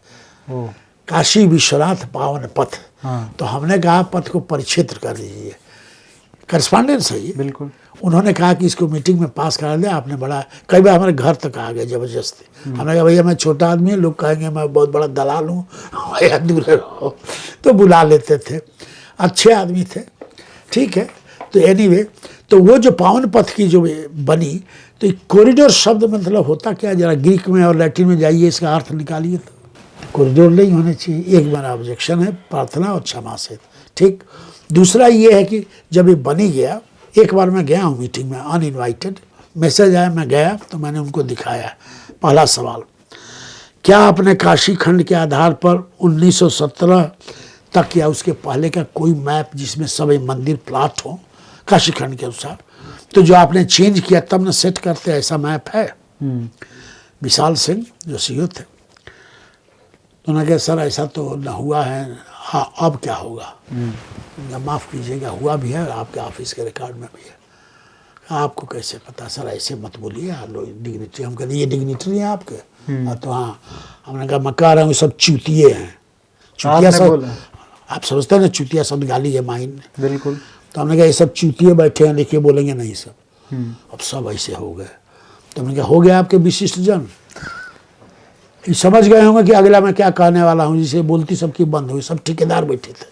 B: काशी विश्वनाथ पावन पथ।
A: हाँ।
B: तो हमने कहा पथ को परिक्षेत्र कर दीजिए, करस्पॉन्डेंस है ये।
A: बिल्कुल।
B: उन्होंने कहा कि इसको मीटिंग में पास करा दिया। आपने बड़ा, कई बार हमारे घर तक आ गए जबरदस्ती। हमने कहा भैया मैं छोटा आदमी है, लोग कहेंगे मैं बहुत बड़ा दलाल हूँ, भैया दूर रहो, तो बुला लेते थे, अच्छे आदमी थे, ठीक है। तो एनीवे, तो वो जो पावन पथ की जो बनी, तो कॉरिडोर शब्द मतलब होता क्या, जरा ग्रीक में और लैटिन में जाइए, इसका अर्थ निकालिए। तो कॉरिडोर नहीं होने चाहिए, एक मेरा ऑब्जेक्शन है, प्रार्थना और क्षमा से, ठीक। दूसरा ये है कि जब ये बनी गया, एक बार मैं गया हूँ मीटिंग में अनइनवाइटेड, मैसेज आया, मैं गया, तो मैंने उनको दिखाया। पहला सवाल, क्या आपने काशी खंड के आधार पर 1917 तक या उसके पहले का कोई मैप जिसमें सभी मंदिर प्लाट हो काशी खंड के अनुसार, तो जो आपने चेंज किया तब न सेट करते, ऐसा मैप है? विशाल सिंह जो सीईओ थे, तो उन्होंने कहा सर ऐसा तो न हुआ है, हाँ अब क्या होगा? माफ़ कीजिएगा, हुआ भी है और आपके ऑफिस के रिकॉर्ड में भी है। आपको कैसे पता? सर ऐसे मत बोलिए, आप लोग डिग्निटरी। हम कहते ये डिग्निटरी हैं आपके? तो हाँ। हमने कहा मैं कह रहा हूँ सब चूतिए हैं। चूतिया सब आप समझते हैं ना, चूतिया शब्द गाली है माइन में।
A: बिल्कुल।
B: तो हमने कहा ये सब चूतिए बैठे हैं, देखिए बोलेंगे नहीं सब। अब सब ऐसे हो गए। तो हमने कहा हो गया आपके विशिष्ट जन, ये समझ गए होंगे कि अगला मैं क्या कहने वाला हूँ, जिसे बोलती सबकी बंद हुई। सब ठेकेदार बैठे थे,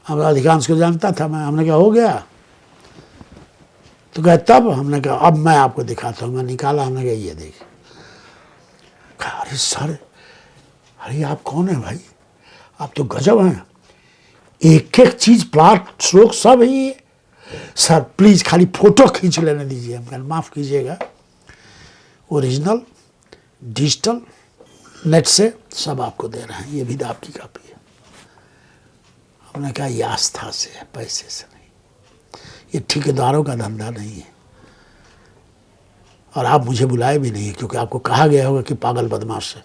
B: हम अधिकांश को जानता था मैं। हमने कहा हो गया? तो कहे तब? हमने कहा अब मैं आपको दिखाता हूँ। मैं निकाला, हमने कहा ये देखिए। कहा अरे सर, अरे आप कौन है भाई? आप तो गजब हैं, एक एक चीज प्लाट स्ट्रोक सब ही। सर प्लीज खाली फोटो खींच लेने दीजिए। हम कहा माफ कीजिएगा, ओरिजिनल डिजिटल नेट से सब आपको दे रहे हैं, ये भी आपकी कॉपी है। हमने कहा ये आस्था से है, पैसे से नहीं, ये ठेकेदारों का धंधा नहीं है। और आप मुझे बुलाए भी नहीं, क्योंकि आपको कहा गया होगा कि पागल बदमाश है।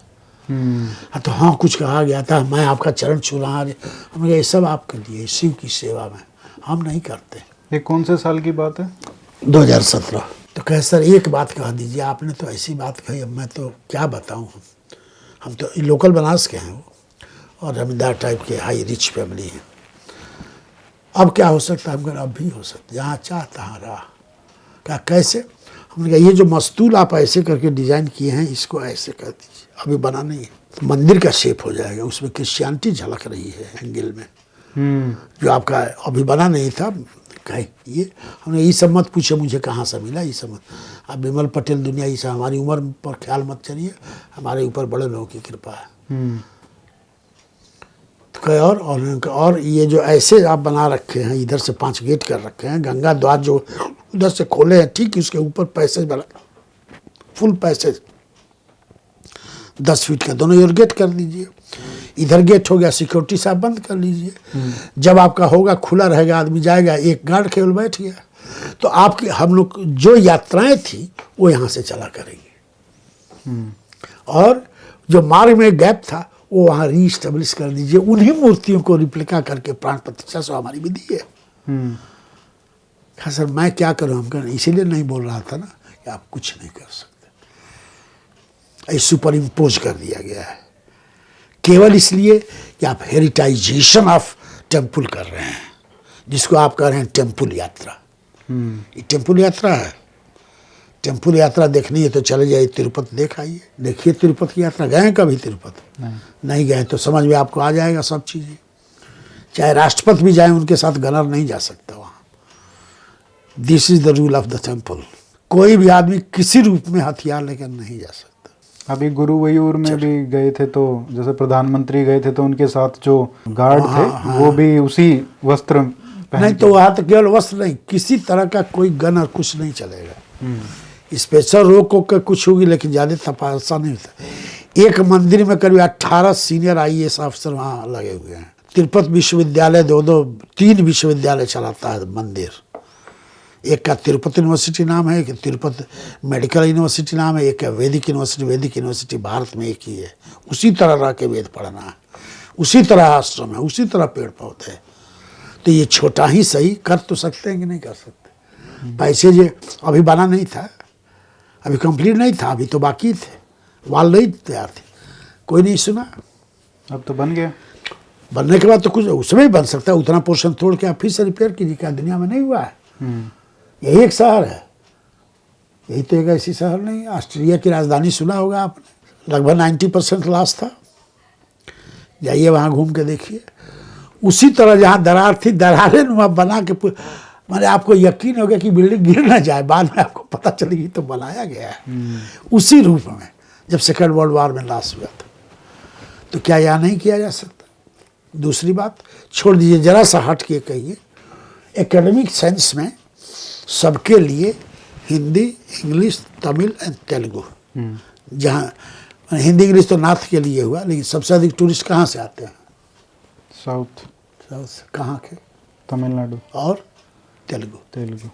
B: तो हाँ कुछ कहा गया था, मैं आपका चरण छू रहा। हमने कहा ये सब आपके लिए, शिव की सेवा में, हम नहीं करते।
A: ये कौन से साल की बात है?
B: 2017। तो कहे सर एक बात कह दीजिए, आपने तो ऐसी बात कही, अब मैं तो क्या बताऊं। हम तो लोकल बनारस के हैं वो, और जमींदार टाइप के हाई रिच फैमिली है। अब क्या हो सकता है? हम कहा अब भी हो सकता, जहाँ चाह तहाँ रहा। क्या कैसे? हमने कहा ये जो मस्तूल आप ऐसे करके डिजाइन किए हैं, इसको ऐसे कर दीजिए, अभी बना नहीं है। तो मंदिर का शेप हो जाएगा, उसमें क्रिश्चियनिटी झलक रही है एंगल में, जो आपका अभी बना नहीं था। कहे ये हमने ये सब मत पूछे मुझे कहाँ से मिला, ये सब मत। आप विमल पटेल दुनिया, ये सब हमारी उम्र पर ख्याल मत चलिए, हमारे ऊपर बड़े लोगों की कृपा है। तो कहे और ये जो ऐसे आप बना रखे हैं, इधर से 5 गेट कर रखे हैं, गंगा द्वार जो उधर से खोले हैं, ठीक उसके ऊपर पैसेज बना, फुल पैसेज 10 फीट का, दोनों ओर गेट कर दीजिए। इधर गेट हो गया, सिक्योरिटी साहब बंद कर लीजिए। जब आपका होगा खुला रहेगा, आदमी जाएगा, एक गार्ड केवल बैठ गया। तो आपकी हम लोग जो यात्राएं थी वो यहाँ से चला करेंगे। और जो मार्ग में गैप था वो वहाँ रीस्टेब्लिश कर दीजिए। उन्हीं मूर्तियों को रिप्लिका करके प्राण प्रतिष्ठा से हमारी विधि है। हाँ सर मैं क्या करूँ? हम कहें इसीलिए नहीं बोल रहा था ना कि आप कुछ नहीं कर सकते। सुपर इम्पोज कर दिया गया है केवल इसलिए कि आप हेरिटाइजेशन ऑफ टेम्पल कर रहे हैं, जिसको आप कह रहे हैं टेम्पल यात्रा। ये टेम्पल यात्रा है। टेम्पल यात्रा देखनी है तो चले जाइए तिरुपति, देख आइए, देखिए तिरुपति की यात्रा। गए हैं कभी तिरुपति? नहीं गए तो समझ में आपको आ जाएगा सब चीज़ें। चाहे राष्ट्रपति भी जाए, उनके साथ गनर नहीं जा सकता वहाँ। This is the rule of the temple. कोई भी आदमी किसी रूप में हथियार लेकर नहीं जा सकता।
A: अभी गुरुवायूर में भी गए थे, तो जैसे प्रधानमंत्री गए थे तो उनके साथ जो गार्ड थे वो भी उसी वस्त्र
B: नहीं, तो वहाँ तो केवल वस्त्र नहीं, किसी तरह का कोई गन और कुछ नहीं चलेगा। स्पेशल रोक को कुछ होगी, लेकिन ज़्यादा तपासा नहीं होता। एक मंदिर में करीब 18 सीनियर IAS अफसर वहाँ लगे हुए हैं। तिरुपति विश्वविद्यालय 2-3 विश्वविद्यालय चलाता है मंदिर। एक का तिरुपति यूनिवर्सिटी नाम है, एक तिरुपति मेडिकल यूनिवर्सिटी नाम है, एक का वैदिक यूनिवर्सिटी भारत में एक ही है। उसी तरह रह के वेद पढ़ना है, उसी तरह आश्रम है, उसी तरह पेड़ पौधे है। तो ये छोटा ही सही कर तो सकते हैं कि नहीं कर सकते? पैसे जो अभी बना नहीं था, अभी कंप्लीट नहीं था, अभी तो बाकी थे, वाल नहीं तैयार थे, कोई नहीं सुना।
A: अब तो बन गया।
B: बनने के बाद तो कुछ उसमें ही बन सकता है। उतना पोर्शन तोड़ के आप फिर से रिपेयर कीजिए, क्या दुनिया में नहीं हुआ है? यही एक शहर है, यही तो एक ऐसी शहर नहीं है। ऑस्ट्रेलिया की राजधानी सुना होगा आपने, लगभग 90% लॉस था। जाइए वहाँ घूम के देखिए। उसी तरह जहाँ दरार थी, दरारें नुमा बना के, मैंने आपको यकीन हो गया कि बिल्डिंग गिर ना जाए। बाद में आपको पता चलेगी तो बनाया गया है उसी रूप में, जब सेकेंड वर्ल्ड वॉर में लॉस हुआ था। तो क्या यहाँ नहीं किया जा सकता? दूसरी बात छोड़ दीजिए, जरा सा हट के कहिए, एकेडमिक सेंस में सबके लिए हिंदी, इंग्लिश, तमिल एंड तेलुगु, जहाँ हिंदी इंग्लिश तो नॉर्थ के लिए हुआ, लेकिन सबसे अधिक टूरिस्ट कहाँ से आते हैं?
A: साउथ
B: कहाँ के?
A: तमिलनाडु
B: और तेलुगु।
A: तेलुगु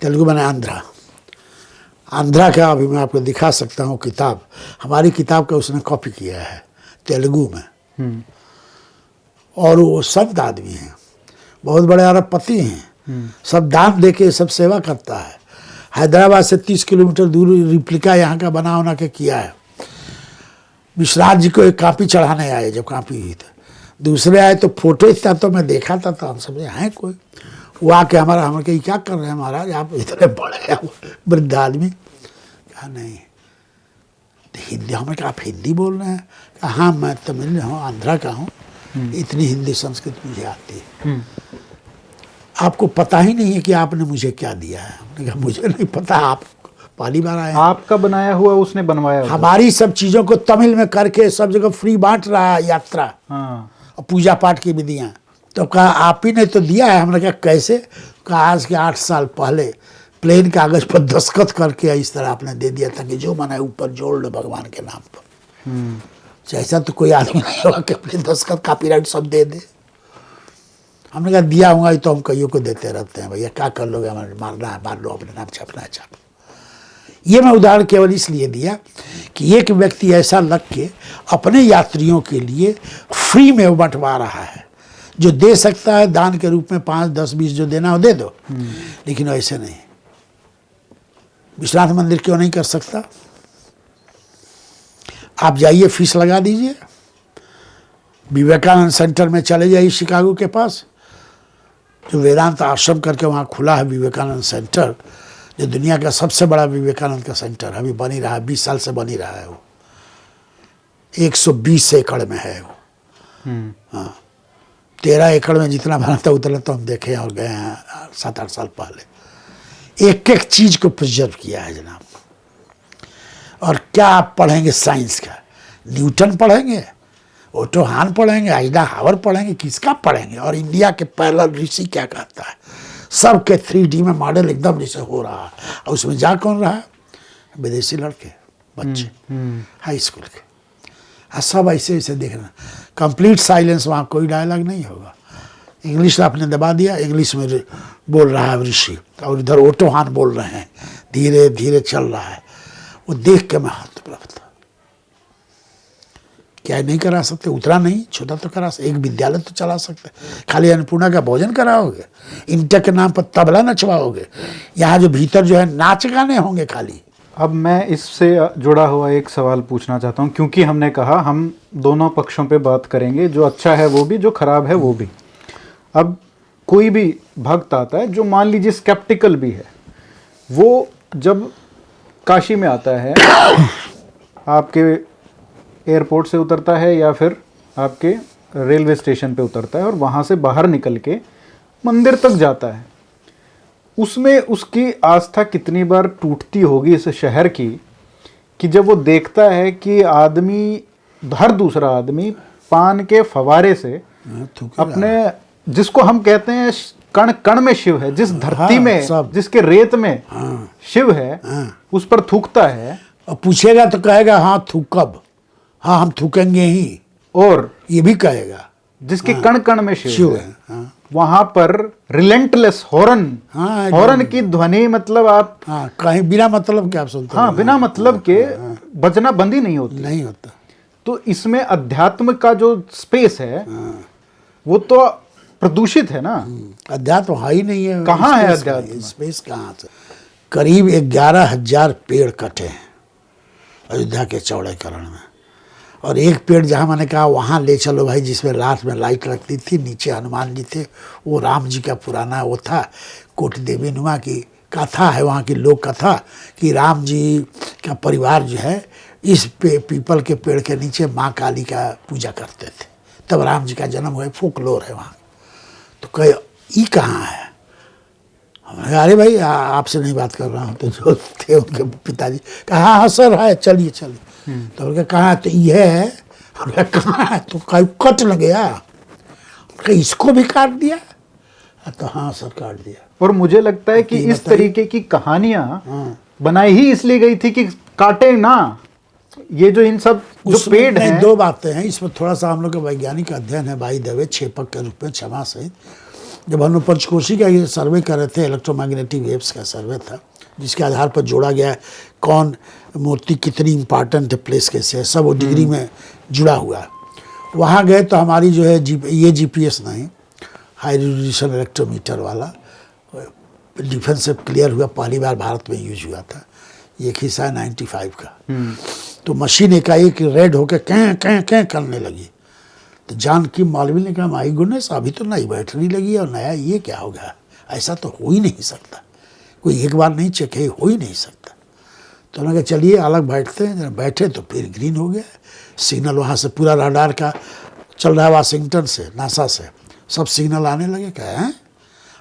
B: तेलुगु माने आंध्रा। आंध्रा का अभी मैं आपको दिखा सकता हूँ किताब, हमारी किताब का उसने कॉपी किया है तेलुगु में। और वो संत आदमी हैं, बहुत बड़े अरबपति हैं, सब दान दे के सब सेवा करता है। हैदराबाद से 30 किलोमीटर दूर रिप्लिका यहाँ का बना होना के किया है। विश्वनाथ जी को एक कापी चढ़ाने आए, जब कापी हुई थी, दूसरे आए तो फोटो था, तो मैं देखा था तो हम समझे हैं कोई, वो आके हमारे क्या कर रहे हैं महाराज, आप इतने बड़े वृद्ध आदमी। कहा नहीं हिंदी, हमें कहा आप हिंदी बोल रहे हैं? कहा हाँ मैं तमिल हूँ, आंध्रा का हूँ, इतनी हिंदी संस्कृत मुझे आती है। आपको पता ही नहीं है कि आपने मुझे क्या दिया है? हमने कहा मुझे नहीं पता, आप पहली बार आए।
A: आपका बनाया हुआ उसने बनवाया हुआ?
B: हमारी सब चीज़ों को तमिल में करके सब जगह फ्री बांट रहा है यात्रा।
A: हाँ।
B: और पूजा पाठ की विधियाँ। तो कहा आप ही ने तो दिया है। हमने कहा कैसे? कहा आज के 8 साल पहले प्लेन कागज पर दस्तखत करके इस तरह आपने दे दिया था कि जो मन है ऊपर जोड़ लो भगवान के नाम पर। ऐसा तो कोई आदमी नहीं होगा कि अपने दस्तखत कॉपीराइट सब दे दे। हमने कहा दिया होगा तो हम कईयों को देते रहते हैं, भैया क्या कर लोगे, हमारे मारना है मार लो, अपने नाम छापना है छापो। ये मैं उदाहरण केवल इसलिए दिया कि एक व्यक्ति ऐसा लग के अपने यात्रियों के लिए फ्री में वो बंटवा रहा है। जो दे सकता है दान के रूप में 5, 10, 20 जो देना हो दे दो, लेकिन ऐसे नहीं। विश्वनाथ मंदिर क्यों नहीं कर सकता? आप जाइए, फीस लगा दीजिए, विवेकानंद सेंटर में चले जाइए शिकागो के पास, जो वेदांत आश्रम करके वहाँ खुला है विवेकानंद सेंटर, जो दुनिया का सबसे बड़ा विवेकानंद का सेंटर अभी बन ही रहा है, 20 साल से बन ही रहा है। वो 120 एकड़ में है वो। हाँ, 13 एकड़ में जितना बना था उतना तो हम देखे और गए हैं 7-8 साल पहले। एक एक चीज को प्रिजर्व किया है जनाब। और क्या आप पढ़ेंगे साइंस का? न्यूटन पढ़ेंगे, ओटो हान पढ़ेंगे, आइजनहावर पढ़ेंगे, किसका पढ़ेंगे? और इंडिया के पैरेलल ऋषि क्या कहता है? सबके 3D में मॉडल एकदम जैसे हो रहा है। और उसमें जा कौन रहा है? विदेशी लड़के, बच्चे, हाई स्कूल के। सब ऐसे ऐसे देखना, कंप्लीट साइलेंस, वहाँ कोई डायलॉग नहीं होगा। इंग्लिश आपने दबा दिया, इंग्लिश में बोल रहा है ऋषि, और इधर ओटो हान बोल रहे हैं, धीरे धीरे चल रहा है। वो देख के मैं हाथ प्रभुता, क्या नहीं करा सकते? उतना नहीं, छोटा तो करा सकते, एक विद्यालय तो चला सकते। खाली अन्नपूर्णा का भोजन कराओगे? इंटर के नाम पर तबला नचवाओगे? यहाँ जो भीतर जो है नाच गाने होंगे खाली।
A: अब मैं इससे जुड़ा हुआ एक सवाल पूछना चाहता हूँ, क्योंकि हमने कहा हम दोनों पक्षों पे बात करेंगे, जो अच्छा है वो भी, जो खराब है वो भी। अब कोई भी भक्त आता है जो मान लीजिए स्केप्टिकल भी है, वो जब काशी में आता है, आपके एयरपोर्ट से उतरता है या फिर आपके रेलवे स्टेशन पे उतरता है और वहाँ से बाहर निकल के मंदिर तक जाता है, उसमें उसकी आस्था कितनी बार टूटती होगी इस शहर की, कि जब वो देखता है कि आदमी, हर दूसरा आदमी पान के फवारे से अपने, जिसको हम कहते हैं कण कण में शिव है, जिस धरती में, जिसके रेत में शिव है, उस पर थूकता है।
B: और पूछेगा तो कहेगा हाँ थूक कब? हाँ हम थूकेंगे ही।
A: और
B: ये भी कहेगा
A: जिसके कण कण में शिव है।
B: हाँ।
A: वहां पर रिलेंटलेस हॉर्न की ध्वनि, मतलब आप
B: कहीं बिना मतलब के आप सुनते?
A: हाँ, बिना मतलब के बजना बंदी नहीं होता। तो इसमें अध्यात्म का जो स्पेस है वो तो प्रदूषित है ना।
B: अध्यात्म है ही नहीं है।
A: कहाँ है अध्यात्म?
B: स्पेस कहाँ से? करीब 11,000 पेड़ कटे हैं अयोध्या के चौड़ीकरण में। और एक पेड़ जहाँ मैंने कहा वहाँ ले चलो भाई, जिसमें रात में लाइट लगती थी, नीचे हनुमान जी थे, वो राम जी का पुराना वो था, कोटि देवी नुमा की कथा है, वहाँ की लोक कथा, कि राम जी का परिवार जो है इस पीपल के पेड़ के नीचे माँ काली का पूजा करते थे, तब राम जी का जन्म हुआ। फोकलोर है वहाँ। तो कहे ये कहाँ है? हमने कहा अरे भाई आपसे नहीं बात कर रहा हूँ। तो जो थे उनके पिताजी कहा हाँ सर है, चलिए चलिए। तो उनका कहा तो ये है? हमने कहा है? तो कहीं कट लग गया, इसको भी काट दिया? तो हाँ सर काट दिया।
A: और मुझे लगता है कि इस तरीके की कहानियां बनाई ही इसलिए गई थी कि काटे ना। ये जो इन सब जो पेड़ हैं,
B: 2 बातें हैं इसमें, थोड़ा सा हम लोग का वैज्ञानिक अध्ययन है भाई दवे, छेपक के रूप में, क्षमा सहित। जब हम लोग पंचकोशी का ये सर्वे कर रहे थे, इलेक्ट्रोमैग्नेटिक वेव्स का सर्वे था, जिसके आधार पर जोड़ा गया है कौन मूर्ति कितनी इम्पॉर्टेंट है, प्लेस कैसे है, सब वो डिग्री में जुड़ा हुआ है। वहाँ गए तो हमारी जो है ये जीपीएस नहीं, हाई रेजोल्यूशन इलेक्ट्रोमीटर वाला डिफेंस से क्लियर हुआ, पहली बार भारत में यूज हुआ था। ये एक हिस्सा है 95 का। तो मशीन एकाएक रेड होकर कैं करने लगी। तो जानकी मौलवी ने कहा माई गुडनेस, अभी तो नई बैटरी लगी और नया, ये क्या हो गया, ऐसा तो हो ही नहीं सकता, कोई एक बार नहीं चेक है, हो ही नहीं सकता। तो उन्होंने कहा चलिए अलग बैठते हैं। जब बैठे तो फिर ग्रीन हो गया सिग्नल, वहाँ से पूरा रडार का चल रहा है, वाशिंगटन से, नासा से सब सिग्नल आने लगे। क्या है,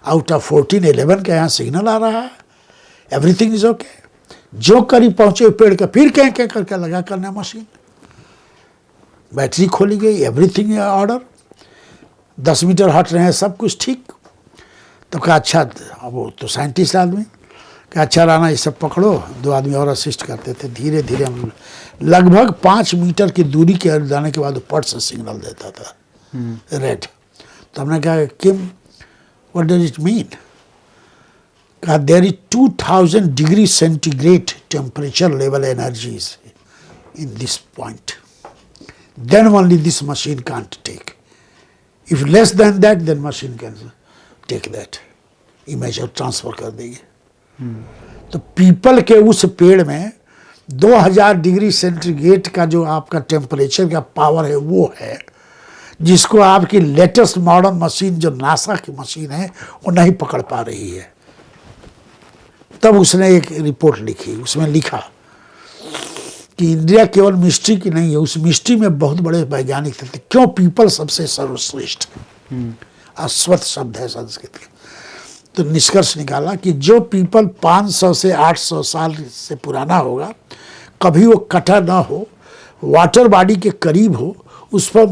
B: आउट ऑफ 14-11 के यहाँ सिग्नल आ रहा है, एवरीथिंग इज ओके। जो करीब पहुंचे पेड़ का फिर क्या करके लगा करना मशीन, बैटरी खोली गई, एवरीथिंग ऑर्डर, 10 मीटर हट रहे हैं, सब कुछ ठीक। तो कहा अच्छा, अब वो तो साइंटिस्ट आदमी, कहा अच्छा राना ये सब पकड़ो। 2 आदमी और असिस्ट करते थे। धीरे धीरे हम लगभग 5 मीटर की दूरी के जाने के बाद पट से सिग्नल देता था रेड। तो हमने कहा Kim what does it mean? कहा there is 2000 degree centigrade temperature level energies in this point, then only this machine can't take. If less than that, then machine can take that image और transfer कर देगी। तो people के उस पेड़ में 2000 degree centigrade का जो आपका टेम्परेचर का पावर है वो है, जिसको आपकी लेटेस्ट मॉडर्न मशीन जो नासा की मशीन है वो नहीं पकड़ पा रही है। तब उसने एक रिपोर्ट लिखी, उसमें लिखा कि इंडिया केवल मिस्ट्री की नहीं है, उस मिस्ट्री में बहुत बड़े वैज्ञानिक थे। क्यों पीपल सबसे सर्वश्रेष्ठ, अश्वत्थ शब्द है संस्कृत का। तो निष्कर्ष निकाला कि जो पीपल 500 से 800 साल से पुराना होगा, कभी वो कटा ना हो, वाटर बॉडी के करीब हो, उस पर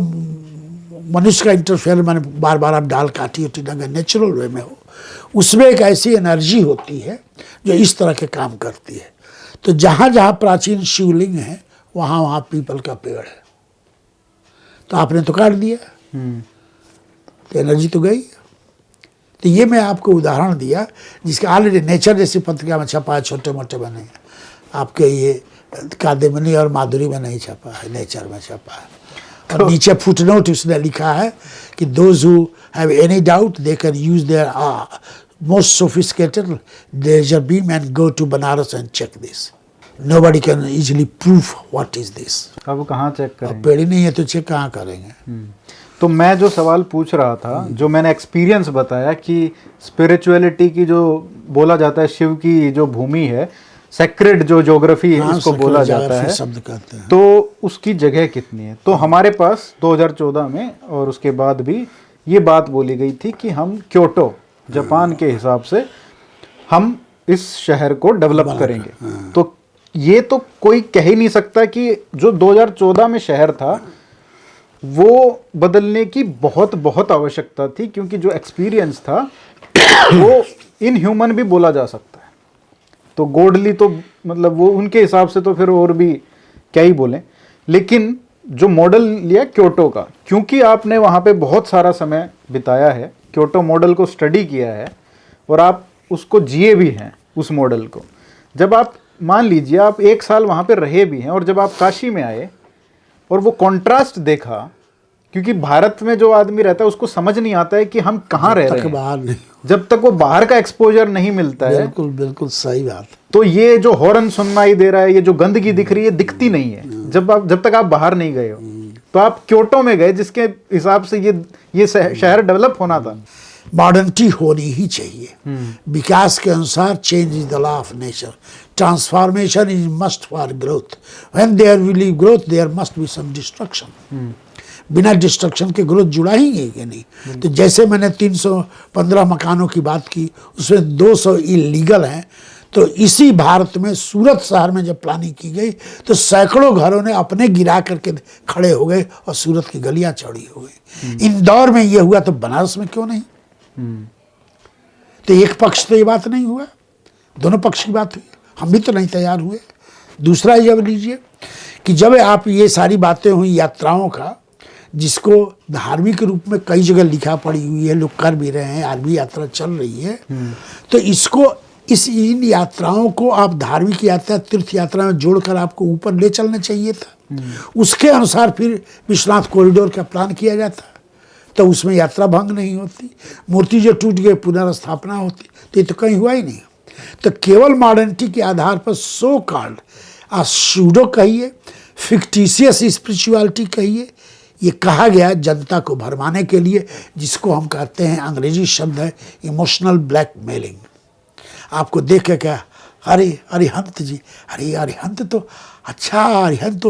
B: मनुष्य का इंटरफेयर मैंने बार बार आप डाल काटी होती अगर नेचुरल वे में हो, उसमें एक ऐसी एनर्जी होती है जो इस तरह के काम करती है। तो जहाँ जहाँ प्राचीन शिवलिंग है वहाँ वहाँ पीपल का पेड़ है। तो आपने तो काट दिया, तो एनर्जी तो गई। तो ये मैं आपको उदाहरण दिया जिसका ऑलरेडी नेचर जैसी पत्रिका में छपा है, छोटे मोटे बने हैं। आपके ये कादम्बिनी और माधुरी में नहीं छपा है, नेचर में छपा है। और नीचे फुटनोट उसने लिखा है कि those who have any doubt they can use their most sophisticated laser beam and go to Banaras and check this. Nobody can easily prove what is this.
A: अब वो कहाँ चेक करेंगे?
B: अब पेड़ ही नहीं है तो चेक कहाँ करेंगे?
A: तो मैं जो सवाल पूछ रहा था, जो मैंने एक्सपीरियंस बताया कि स्पिरिचुअलिटी की जो बोला जाता है, शिव की जो भूमि है, सेक्रेड जो ज्योग्राफी इसको बोला जाता है,
B: शब्द कहते हैं,
A: तो उसकी जगह कितनी है? तो हमारे पास 2014 में और उसके बाद भी ये बात बोली गई थी कि हम क्योटो जापान के हिसाब से हम इस शहर को डेवलप करेंगे। तो ये तो कोई कह ही नहीं सकता कि जो 2014 में शहर था वो बदलने की बहुत बहुत आवश्यकता थी, क्योंकि जो एक्सपीरियंस था वो इनह्यूमन भी बोला जा सकता है। तो गोडली तो मतलब वो उनके हिसाब से तो फिर और भी क्या ही बोलें। लेकिन जो मॉडल लिया क्योटो का, क्योंकि आपने वहाँ पे बहुत सारा समय बिताया है, क्योटो मॉडल को स्टडी किया है और आप उसको जिए भी हैं उस मॉडल को। जब आप मान लीजिए आप 1 साल वहाँ पे रहे भी हैं और जब आप काशी में आए और वो कॉन्ट्रास्ट देखा, क्योंकि भारत में जो आदमी रहता है उसको समझ नहीं आता है कि हम कहाँ रह रहे हैं
B: बाहर नहीं,
A: जब तक वो बाहर का एक्सपोजर नहीं मिलता है।
B: बिल्कुल बिल्कुल सही बात।
A: तो ये जो हॉर्न सुनाई दे रहा है, ये जो गंदगी दिख रही है, दिखती नहीं है जब तक आप बाहर नहीं गए हो। तो आप क्योटो में गए जिसके हिसाब से ये शहर डेवलप होना था।
B: मॉडर्निटी होनी ही चाहिए। विकास के अनुसार change is the law of nature, transformation is must for growth. When there will be growth there must be some destruction. बिना डिस्ट्रक्शन के ग्रोथ जुड़ा ही नहीं। तो जैसे मैंने 315 मकानों की बात की, उसमें 200 इलीगल हैं। तो इसी भारत में सूरत शहर में जब प्लानिंग की गई तो सैकड़ों घरों ने अपने गिरा करके खड़े हो गए और सूरत की गलियां चौड़ी हो गई। इंदौर में ये हुआ तो बनारस में क्यों नहीं? तो एक पक्ष तो ये बात नहीं हुआ, दोनों पक्ष की बात हुई। हम भी तो नहीं तैयार हुए। दूसरा जब लीजिए कि जब आप ये सारी बातें हुई यात्राओं का, जिसको धार्मिक रूप में कई जगह लिखा पड़ी हुई है, लोग कर भी रहे हैं, आर्मी यात्रा चल रही है, तो इसको इस इन यात्राओं को आप धार्मिक यात्रा तीर्थ यात्रा में जोड़कर आपको ऊपर ले चलना चाहिए था। उसके अनुसार फिर विश्वनाथ कॉरिडोर का प्लान किया जाता, तो उसमें यात्रा भंग नहीं होती, मूर्ति जो टूट गई पुनर्स्थापना होती। तो ये तो कहीं हुआ ही नहीं। तो केवल मॉडर्निटी के आधार पर सो कॉल्ड सूडो कहिए, फिक्टिशियस स्पिरिचुअलिटी कहिए, ये कहा गया जनता को भरमाने के लिए, जिसको हम कहते हैं, अंग्रेजी शब्द है इमोशनल ब्लैकमेलिंग। आपको देख के क्या, अरे अरिहंत जी, अरे अरिहंत तो अच्छा, अरिहंत तो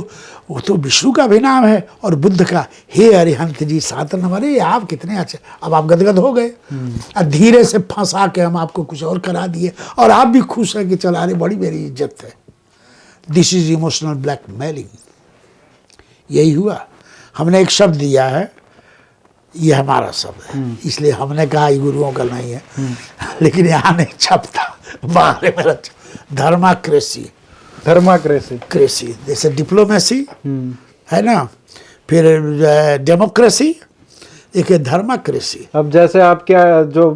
B: वो तो विष्णु का भी नाम है और बुद्ध का, हे अरिहंत जी सात नंबर, अरे आप कितने अच्छे। अब आप गदगद हो गए और धीरे से फंसा के हम आपको कुछ और करा दिए और आप भी खुश है कि चल अरे बड़ी मेरी इज्जत है। This is emotional blackmailing. यही हुआ। हमने एक शब्द दिया है, ये हमारा शब्द है, इसलिए हमने कहा ये गुरुओं का नहीं है, लेकिन यहाँ नहीं छपता, बाहर है मेरा धर्माक्रेसी।
A: धर्माक्रेसी,
B: क्रेसी जैसे डिप्लोमेसी है ना, फिर डेमोक्रेसी, एक है धर्माक्रेसी।
A: अब जैसे आपके जो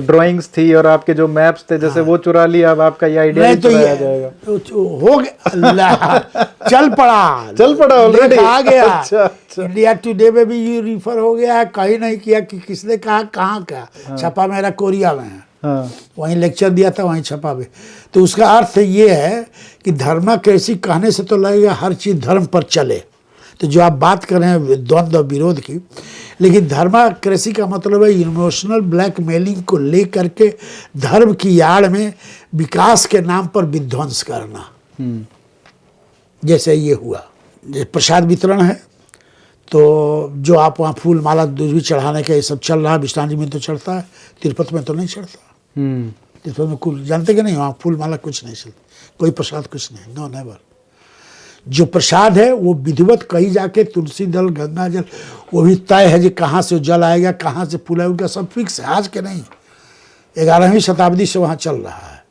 A: ड्राइंग्स थी और आपके जो मैप्स थे, जैसे वो चुरा लिया, अब आपका ये आइडिया
B: नहीं तो ये
A: जाएगा।
B: हो गया, चल पड़ा ऑलरेडी आ गया।
A: अच्छा।
B: इंडिया टुडे में भी ये रिफर हो गया है, कहीं नहीं किया कि किसने कहा, कहाँ का छपा, मेरा कोरिया में है।
A: हाँ।
B: वहीं लेक्चर दिया था, वहीं छपा भी। तो उसका अर्थ ये है कि धर्माक्रेसी कहने से तो लगेगा हर चीज़ धर्म पर चले, तो जो आप बात कर रहे हैं द्वंद्व विरोध की, लेकिन धर्माक्रेसी का मतलब है इमोशनल ब्लैकमेलिंग को लेकर के धर्म की आड़ में विकास के नाम पर विध्वंस करना। जैसे ये हुआ, जैसे प्रसाद वितरण है, तो जो आप वहाँ फूल माला दूध भी चढ़ाने का ये सब चल रहा है, विष्णु जी में तो चढ़ता है, तिरुपति में तो नहीं चढ़ता। तिरुपति में कुल जानते कि नहीं, वहाँ फूल माला कुछ नहीं चलता, कोई प्रसाद कुछ नहीं, नो नेवर। जो प्रसाद है वो विधिवत कहीं जाके तुलसी दल, गंगा जल, वो भी तय है जी कहाँ से जल आएगा, कहाँ से फूल आएगा, उनका सब फिक्स है, आज के नहीं, 11वीं शताब्दी से वहाँ चल रहा है,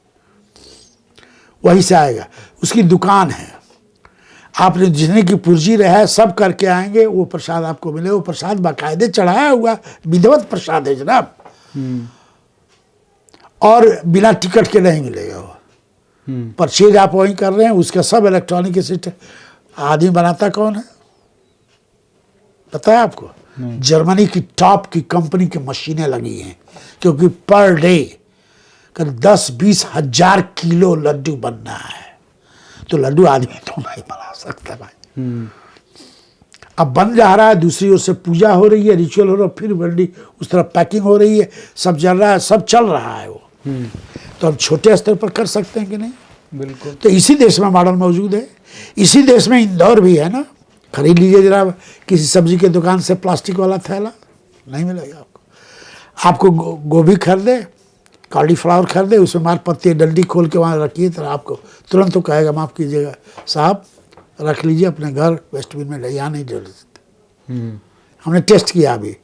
B: वहीं से आएगा। उसकी दुकान है, आपने जितने की पूंजी रहा है सब करके आएंगे, वो प्रसाद आपको मिले। वो प्रसाद बाकायदे चढ़ाया हुआ विधिवत प्रसाद है जनाब, और बिना टिकट के नहीं मिलेगा वो। परचेज आप वहीं कर रहे हैं, उसका सब इलेक्ट्रॉनिक सिस्टम। आदमी बनाता कौन है पता है आपको? जर्मनी की टॉप की कंपनी की मशीनें लगी हैं, क्योंकि पर डे कर 10-20 हजार किलो लड्डू बनना है। तो लड्डू आदमी तो नहीं बना सकता भाई। अब बन जा रहा है, दूसरी ओर से पूजा हो रही है, रिचुअल हो रहा है, फिर बड़ी उस तरफ पैकिंग हो रही है, सब चल रहा है, सब चल रहा है वो। तो हम छोटे स्तर पर कर सकते हैं कि नहीं?
A: बिल्कुल।
B: तो इसी देश में मॉडल मौजूद है, इसी देश में इंदौर भी है ना। खरीद लीजिए जरा किसी सब्जी के दुकान से प्लास्टिक वाला थैला, नहीं मिलेगा आपको। आपको गोभी खरीदे, कॉलीफ्लावर खरीदे, उसमें मार पत्ती डंडी खोल के वहाँ रखिए, तो आपको तुरंत तो कहेगा माफ़ कीजिएगा साहब, रख लीजिए अपने घर, डस्टबिन में, यहाँ नहीं डाल सकते। हमने टेस्ट किया अभी,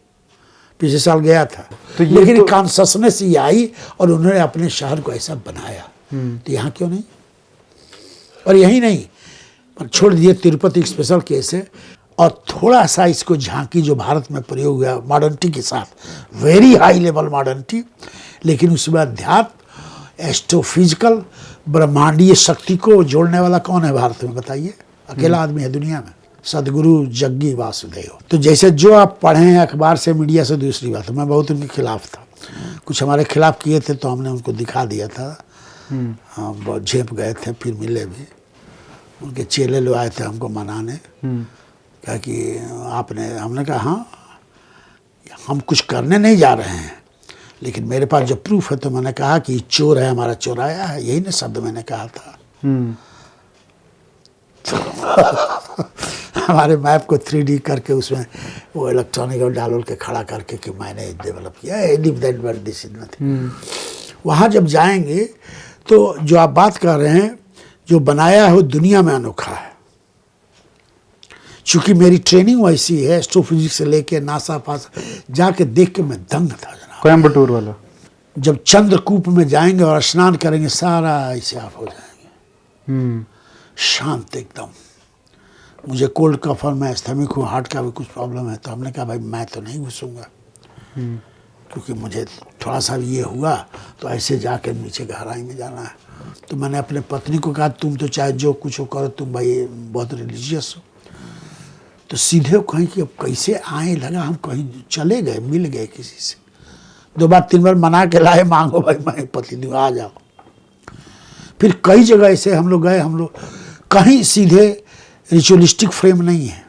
B: पिछले साल गया था, तो लेकिन कॉन्शसनेस ये आई और उन्होंने अपने शहर को ऐसा बनाया। तो यहाँ क्यों नहीं? और यही नहीं, पर छोड़ दिए, तिरुपति स्पेशल केस है। और थोड़ा सा इसको झांकी जो भारत में प्रयोग हुआ मॉडर्निटी के साथ, वेरी हाई लेवल मॉडर्निटी, लेकिन उसमें अध्यात्म, एस्ट्रोफिजिकल, ब्रह्मांडीय शक्ति को जोड़ने वाला कौन है भारत में बताइए? अकेला आदमी है दुनिया में, सदगुरु जग्गी वासुदेव। तो जैसे जो आप पढ़े हैं अखबार से, मीडिया से, दूसरी बात, मैं बहुत उनके खिलाफ था, कुछ हमारे खिलाफ किए थे तो हमने उनको दिखा दिया था। हाँ, बहुत झेप गए थे, फिर मिले भी। उनके चेले लोग आए थे हमको मनाने, कहा कि आपने, हमने कहा हाँ हम कुछ करने नहीं जा रहे हैं, लेकिन मेरे पास जो प्रूफ है, तो मैंने कहा कि चोर है, हमारा चोराया है, यही ना शब्द मैंने कहा था। हमारे मैप को 3D करके उसमें वो इलेक्ट्रॉनिक और डाल के खड़ा करके कि मैंने डेवलप किया। वहाँ जब जाएंगे तो जो आप बात कर रहे हैं, जो बनाया है वो दुनिया में अनोखा है। चूँकि मेरी ट्रेनिंग वैसी है, एस्ट्रोफिजिक्स से लेके नासा पास जाके देख के मैं दंग था जनाब।
A: कोयम्बटूर वाला,
B: जब चंद्रकूप में जाएंगे और स्नान करेंगे, सारा ऐसे आप हो जाएंगे, शांत एकदम। मुझे कोल्ड कफ और मैं एस्थेमिक हूँ, हार्ट का भी कुछ प्रॉब्लम है, तो हमने कहा भाई मैं तो नहीं घुसूंगा। क्योंकि मुझे थोड़ा सा भी ये हुआ तो ऐसे जाकर नीचे गहराई में जाना है। तो मैंने अपने पत्नी को कहा तुम तो चाहे जो कुछ हो करो, तुम भाई बहुत रिलीजियस हो। तो सीधे कहीं कि अब कैसे आए, लगा हम कहीं चले गए, मिल गए किसी से। 2 बार 3 बार मना के लाए, मांगो भाई मैं पति दूँ, आ जाओ। फिर कई जगह ऐसे हम लोग गए, हम लोग कहीं सीधे रिचुअलिस्टिक फ्रेम नहीं है,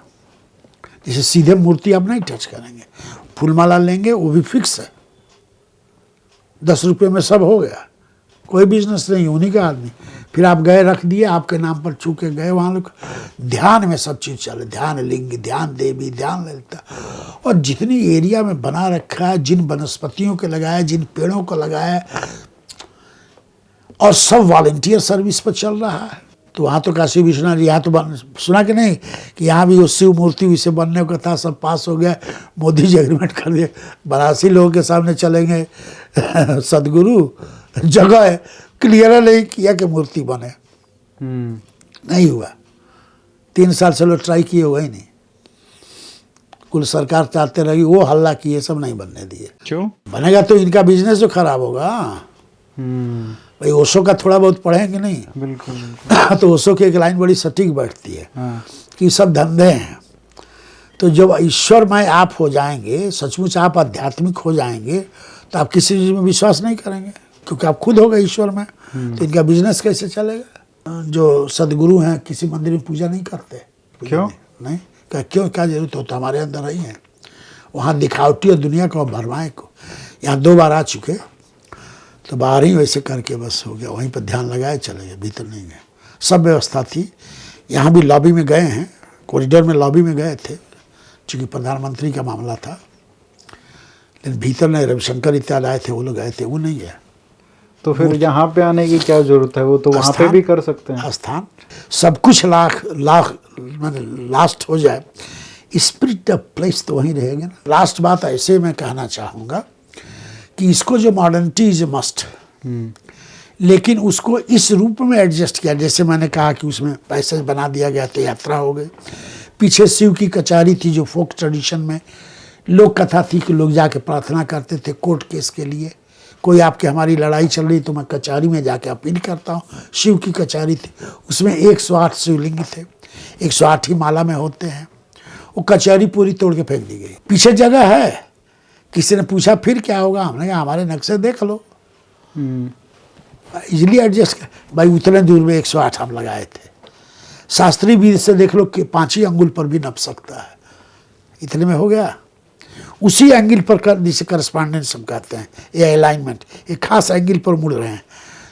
B: जैसे सीधे मूर्ति आप नहीं टच करेंगे, फूलमाला लेंगे वो भी फिक्स है, 10 रुपये में सब हो गया, कोई बिजनेस नहीं, उन्हीं का आदमी। फिर आप गए, रख दिए, आपके नाम पर छू के गए, वहाँ लोग ध्यान में सब चीज़ चले, ध्यान लिंग, ध्यान देवी, ध्यान ललिता। और जितनी एरिया में बना रखा है, जिन वनस्पतियों के लगाया, जिन पेड़ों को लगाया, और सब वॉलंटियर सर्विस पर चल रहा है। तो वहाँ तो काशी विश्वनाथ, यहाँ तो सुना कि नहीं कि यहाँ भी वो शिव मूर्ति वैसे बनने का था, सब पास हो गया, मोदी जी एग्रीमेंट कर दिए, 82 लोगों के सामने चलेंगे सदगुरु, जगह क्लियर नहीं किया कि मूर्ति बने। नहीं हुआ, 3 साल से लोग ट्राई किए, हुआ ही नहीं। कुल सरकार चाहते रही, वो हल्ला किए, सब नहीं बनने दिए।
A: क्यों?
B: बनेगा तो इनका बिजनेस जो खराब होगा। भाई ओशो का थोड़ा बहुत पढ़े कि नहीं?
A: बिल्कुल, बिल्कुल।
B: तो ओशो की एक लाइन बड़ी सटीक बैठती है कि सब धंधे हैं। तो जब ईश्वरमय आप हो जाएंगे, सचमुच आप आध्यात्मिक हो जाएंगे, तो आप किसी चीज़ में विश्वास नहीं करेंगे, क्योंकि आप खुद हो गए ईश्वर में। तो इनका बिजनेस कैसे चलेगा? जो सदगुरु हैं किसी मंदिर में पूजा नहीं करते।
A: क्यों
B: नहीं? क्यों, क्या जरूरत हो, तो हमारे अंदर ही है। वहाँ दिखावटी और दुनिया को भरमाए को। यहाँ 2 बार आ चुके, तो बाहर ही वैसे करके बस हो गया, वहीं पर ध्यान लगाए चले गए, भीतर नहीं गए। सब व्यवस्था थी। यहाँ भी लॉबी में गए हैं, कॉरिडोर में लॉबी में गए थे, चूँकि प्रधानमंत्री का मामला था, लेकिन भीतर नहीं, रविशंकर इत्यादि आए थे, वो लोग गए थे, वो नहीं गया। तो
A: फिर यहाँ पे आने की क्या जरूरत है? वो तो वहाँ पे भी कर सकते हैं।
B: स्थान सब कुछ लास्ट हो जाए, स्पिरिट ऑफ प्लेस तो वहीं रहेगा ना। लास्ट बात ऐसे मैं कहना चाहूँगा कि इसको जो मॉडर्निटी इज मस्ट, लेकिन उसको इस रूप में एडजस्ट किया, जैसे मैंने कहा कि उसमें पैसेज बना दिया गया तो यात्रा हो गई। पीछे शिव की कचहरी थी, जो फोक ट्रेडिशन में लोक कथा थी कि लोग जाके प्रार्थना करते थे कोर्ट केस के लिए। कोई आपके हमारी लड़ाई चल रही तो मैं कचहरी में जाके अपील करता हूँ। शिव की कचहरी थी, उसमें 108 शिवलिंग थे, 108 ही माला में होते हैं। वो कचहरी पूरी तोड़ के फेंक दी गई। पीछे जगह है, किसी ने पूछा फिर क्या होगा, हमने कहा हमारे नक्शे देख लो, इजीली एडजस्ट कर। भाई उतने दूर में 108 हम लगाए थे। शास्त्रीय विधि से देख लो कि 5 ही अंगुल पर भी नप सकता है, इतने में हो गया। उसी एंगल पर कर, जिसे करस्पॉन्डेंस हम कहते हैं, ये अलाइनमेंट, एक खास एंगल पर मुड़ रहे हैं,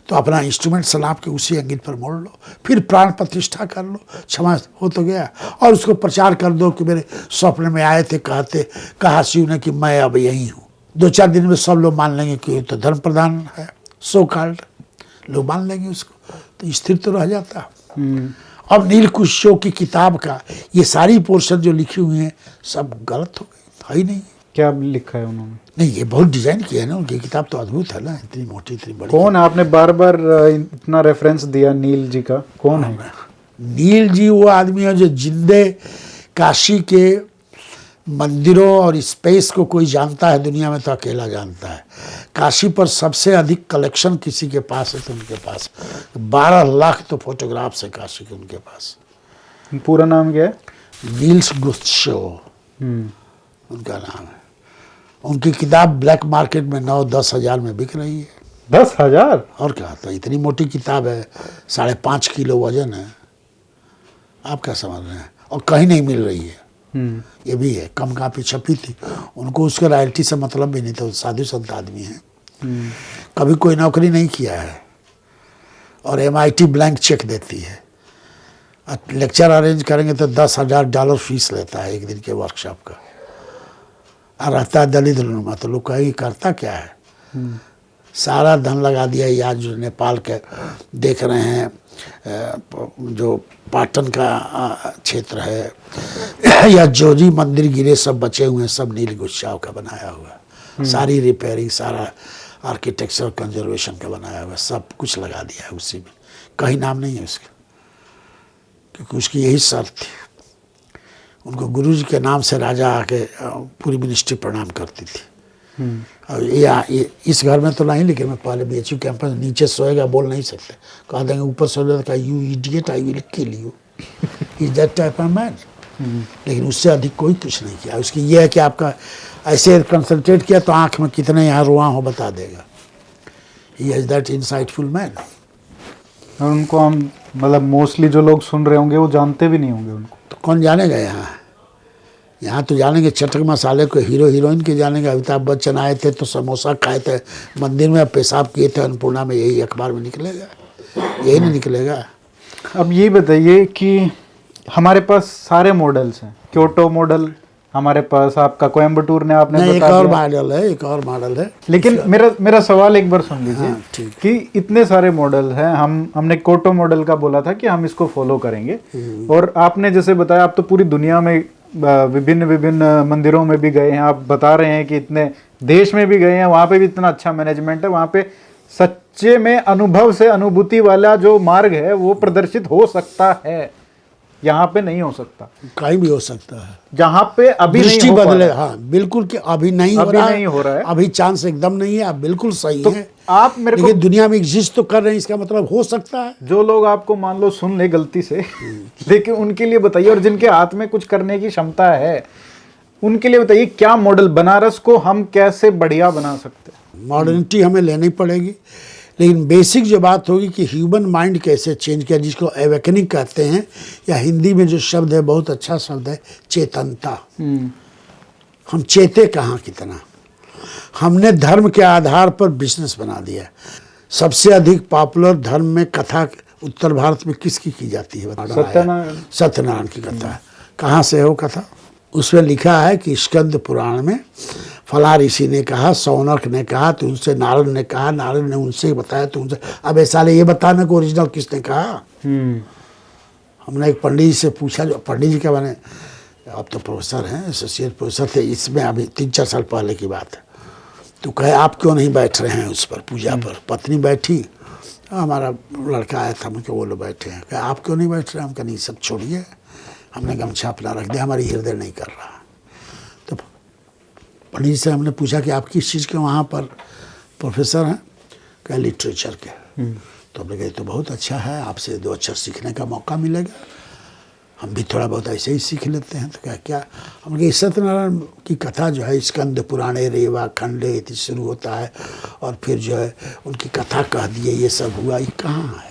B: तो अपना इंस्ट्रूमेंट सलाब के उसी एंगल पर मोड़ लो, फिर प्राण प्रतिष्ठा कर लो, क्षमा हो तो गया। और उसको प्रचार कर दो कि मेरे स्वप्न में आए थे, कहा शिव ने कि मैं अब यही हूँ। 2-4 दिन में सब लोग मान लेंगे कि ये तो धर्म प्रधान है, सो कॉल्ड, लोग मान लेंगे उसको, तो स्थिर तो रह जाता। अब नीलकुश की किताब का ये सारी पोर्शन जो लिखी हुई है सब गलत हो गई, है ही नहीं।
A: क्या लिखा है उन्होंने?
B: नहीं, ये बहुत डिजाइन किया है ना, उनकी किताब तो अद्भुत है ना, इतनी मोटी, इतनी बड़ी।
A: कौन है? आपने बार बार इतना रेफरेंस दिया नील जी का, कौन है?
B: नील जी वो आदमी है जो जिंदे काशी के मंदिरों और स्पेस को कोई जानता है दुनिया में तो अकेला जानता है। काशी पर सबसे अधिक कलेक्शन किसी के पास है तो उनके पास 12 लाख तो फोटोग्राफ्स है काशी के उनके पास।
A: पूरा नाम क्या है?
B: नील्स गुत्शो उनका नाम है। उनकी किताब ब्लैक मार्केट में 9-10 हज़ार में बिक रही है।
A: 10,000?
B: और क्या, तो इतनी मोटी किताब है, 5.5 किलो वजन है, आप क्या समझ रहे हैं, और कहीं नहीं मिल रही है। ये भी है, कम कापी छपी थी, उनको उसके रॉयल्टी से मतलब भी नहीं था, साधु संत आदमी है, कभी कोई नौकरी नहीं किया है, और MIT ब्लैंक चेक देती है। लेक्चर अरेंज करेंगे तो $10,000 फीस लेता है एक दिन के वर्कशॉप का, और रहता है दलित नुमा। तो लोग कहेंगे करता क्या है, सारा धन लगा दिया। या जो नेपाल के देख रहे हैं, जो पाटन का क्षेत्र है, या जोजी मंदिर गिरे सब बचे हुए हैं, सब नील गुच्छाव का बनाया हुआ, सारी रिपेयरिंग, सारा आर्किटेक्चर कंजर्वेशन का बनाया हुआ, सब कुछ लगा दिया है उसी में, कहीं नाम नहीं है उसका, क्योंकि उसकी यही शर्त थी। उनको गुरु जी के नाम से राजा आके पूरी मिनिस्ट्री प्रणाम करती थी, और इस घर में तो नहीं, लेकिन मैं पहले BHU कैंपस नीचे सोएगा बोल नहीं सकते, कह देंगे ऊपर सोएगा का you idiot I will kill you, is that type of man. लेकिन उससे अधिक कोई कुछ नहीं किया। उसकी ये है कि आपका ऐसे कंसंट्रेट किया तो आँख में कितने यहाँ रुआ हो बता देगा। He is that insightful man.
A: और उनको हम मतलब मोस्टली जो लोग सुन रहे होंगे वो जानते भी नहीं होंगे उनको।
B: तो कौन जानेगा यहाँ तो जानेंगे चटक मसाले को, हीरो हीरोइन के जानेंगे। अमिताभ बच्चन आए थे तो समोसा खाए थे मंदिर में, पेशाब किए थे अन्नपूर्णा में, यही अखबार में निकलेगा, यही नहीं निकलेगा।
A: अब ये बताइए कि हमारे पास सारे मॉडल्स हैं, क्योटो मॉडल हमारे पास, आपका कोयम्बटूर ने आपने
B: नहीं, एक और मॉडल है।
A: लेकिन मेरा सवाल एक बार सुन लीजिए कि इतने सारे मॉडल हैं, हमने क्योटो मॉडल का बोला था कि हम इसको फॉलो करेंगे, और आपने जैसे बताया आप तो पूरी दुनिया में विभिन्न मंदिरों में भी गए हैं, आप बता रहे हैं कि इतने देश में भी गए हैं, वहाँ पे भी इतना अच्छा मैनेजमेंट है, वहाँ पे सच्चे में अनुभव से अनुभूति वाला जो मार्ग है वो प्रदर्शित हो सकता है, यहाँ पे नहीं हो सकता।
B: कहीं भी हो सकता है
A: जहाँ पे अभी
B: दृष्टि बदले। हाँ बिल्कुल, कि अभी नहीं हो रहा है, अभी चांस एकदम नहीं है, आप बिल्कुल सही
A: तो
B: है।
A: आप मेरे को
B: दुनिया में एग्जिस्ट तो कर रहे हैं, इसका मतलब हो सकता है।
A: जो लोग आपको मान लो सुन ले गलती से लेकिन उनके लिए बताइए, और जिनके हाथ में कुछ करने की क्षमता है उनके लिए बताइए, क्या मॉडल बनारस को हम कैसे बढ़िया बना सकते हैं?
B: मॉडर्निटी हमें लेनी पड़ेगी, लेकिन बेसिक जो बात होगी कि ह्यूमन माइंड कैसे चेंज किया, जिसको अवेकनिंग कहते हैं, या हिंदी में जो शब्द है बहुत अच्छा शब्द है, चेतनता। हम चेते कहाँ कितना। हमने धर्म के आधार पर बिजनेस बना दिया। सबसे अधिक पॉपुलर धर्म में कथा उत्तर भारत में किसकी की जाती है? सत्यनारायण की कथा। कहाँ से है वो कथा? उसमें लिखा है कि स्कंद पुराण में फला ऋषि ने कहा, सौनक ने कहा, तो उनसे नारद ने कहा, नारद ने उनसे बताया, तो उनसे। अब ऐसा ये बताने को ओरिजिनल किसने कहा? हमने एक पंडित जी से पूछा, जो पंडित जी क्या बने, अब तो प्रोफेसर हैं, एसोसिएट प्रोफेसर थे, इसमें अभी 3-4 साल पहले की बात है। तो कहे आप क्यों नहीं बैठ रहे हैं उस पर पूजा पर? पत्नी बैठी, हमारा लड़का आया था, मुझे वो लोग बैठे हैं, कहे आप क्यों नहीं बैठ रहे? हम कहा नहीं, सब छोड़िए, हमने गमछा अपना रख दिया, हमारी हृदय नहीं कर रहा। तो पंडित से हमने पूछा कि आप किस चीज़ के वहाँ पर प्रोफेसर हैं? कहे लिटरेचर के। तो हमने कहा तो बहुत अच्छा है, आपसे 2 अक्षर सीखने का मौका मिलेगा, हम भी थोड़ा बहुत ऐसे ही सीख लेते हैं। तो क्या हमने कहा सत्यनारायण की कथा जो है स्कंद पुराणे रेवा खंडे इति शुरू होता है, और फिर जो है उनकी कथा कह दिए, ये सब हुआ, ये कहाँ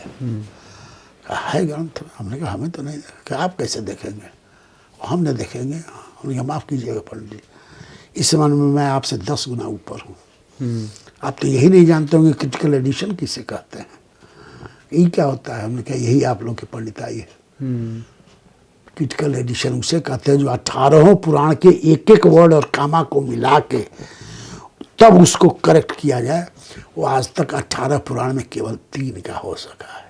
B: है ग्रंथ? हमने कहा हमें तो नहीं। कहा आप कैसे देखेंगे? हमने देखेंगे। हमने कहा माफ़ कीजिएगा पंडित जी, इस मन में मैं आपसे 10 गुना ऊपर हूँ। आप तो यही नहीं जानते होंगे क्रिटिकल एडिशन किसे कहते हैं, यही क्या होता है? हमने कहा यही आप लोग की पंडिताई है। क्रिटिकल एडिशन उसे कहते हैं जो 18 पुराण के एक वर्ड और कामा को मिला के तब उसको करेक्ट किया जाए। वो आज तक 18 पुराण में केवल 3 का हो सका है,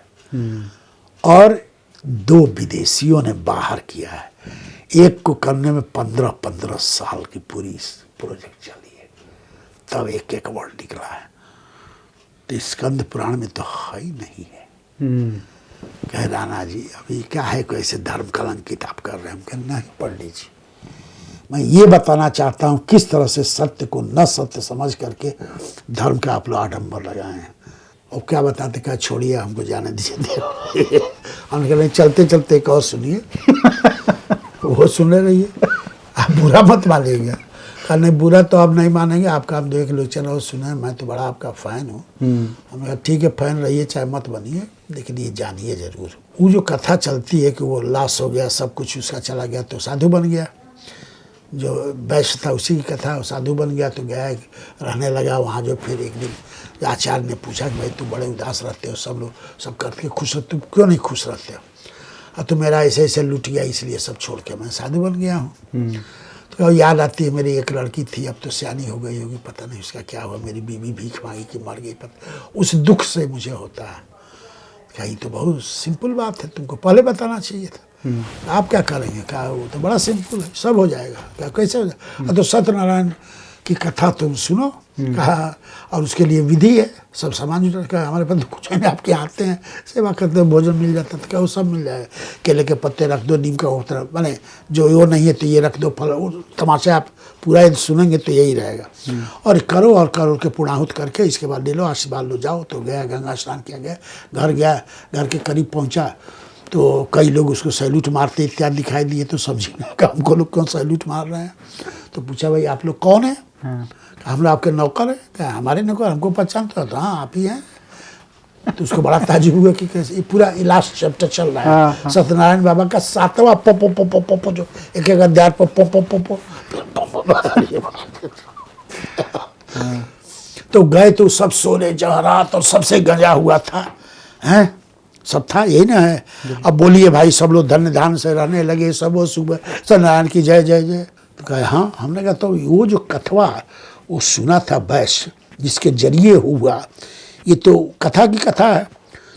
B: और 2 विदेशियों ने बाहर किया है। एक को करने में 15-15 साल की पूरी प्रोजेक्ट चली है, तब एक वर्ड निकला है। तो स्कंद पुराण में तो है ही नहीं है। कह राणा जी अभी क्या है, कैसे धर्म कलंकित आप कर रहे हैं? हम कह नहीं पंडित जी, मैं ये बताना चाहता हूँ किस तरह से सत्य को न सत्य समझ करके धर्म का आप लोग आडम्बर लगाए हैं। और क्या बताते, क्या छोड़िए, हमको जाने दीजिए। हम कह रहे चलते चलते एक और सुनिए। वो सुने रहिए, आप बुरा मत मानिएगा। कहा नहीं बुरा तो आप नहीं मानेंगे, आपका हम 2 लेक्चर और सुने, मैं तो बड़ा आपका फ़ैन हूँ। हमने कहा ठीक है, फ़ैन रहिए चाहे मत बनिए, लेकिन ये जानिए ज़रूर। वो जो कथा चलती है कि वो लाश हो गया, सब कुछ उसका चला गया तो साधु बन गया, जो वैश्य था उसी की कथा, साधु बन गया तो गया रहने लगा वहाँ। जो फिर एक दिन आचार्य ने पूछा कि भाई तुम बड़े उदास रहते हो, सब लोग सब करके खुश रहते, तुम क्यों नहीं खुश रहते हो? तो मेरा ऐसे ऐसे लुट गया, इसलिए सब छोड़ के मैं साधु बन गया हूँ। तो याद आती है, मेरी एक लड़की थी, अब तो सियानी हो गई होगी, पता नहीं उसका क्या हुआ, मेरी बीवी भीख मांगी कि मर गई, पता उस दुख से मुझे होता है। कहीं तो बहुत सिंपल बात है, तुमको पहले बताना चाहिए था। आप क्या करेंगे? क्या वो तो बड़ा सिंपल है, सब हो जाएगा। क्या कैसे हो जाएगा? तो सत्यनारायण कि कथा तुम सुनो। कहा और उसके लिए विधि है, सब सामान कहा हमारे पास तो कुछ है नहीं, आपके यहाँ आते हैं सेवा करते हैं, भोजन मिल जाता था, क्या वो सब मिल जाएगा, केले के पत्ते रख दो, नीम का होता माने जो वो नहीं है तो ये रख दो, फल तमाशा आप पूरा यदि सुनेंगे तो यही रहेगा। और करो के पुणाहुत करके इसके बाद ले लो, आशीर्वाद लो, जाओ। तो गया, गंगा स्नान किया, गया घर गया, घर के करीब पहुँचा तो कई लोग उसको सैल्यूट मारते इत्यादि दिखाई दिए। तो समझी हमको लोग कौन सैल्यूट मार रहे हैं। तो पूछा भाई आप लोग कौन है? हम लोग आपके नौकर है। क्या हमारे नौकर? हमको पहचानते हो? तो हाँ आप ही हैं। तो उसको बड़ा ताजुब हुआ कि कैसे। ये पूरा लास्ट चैप्टर चल रहा है सत्यनारायण बाबा का 7वां पो जो एक एक अध्याय पो तो गए तो सब सोने जवाहरात और सबसे गंजा हुआ था, हैं सब था, यही ना है। अब बोलिए भाई, सब लोग धन्य ध्यान से रहने लगे, सब वो सुबह सत्यनारायण की जय जय जय। तो कहे हाँ। हमने कहा तो वो जो कथवा वो सुना था वैश्य जिसके जरिए हुआ, ये तो कथा की कथा है,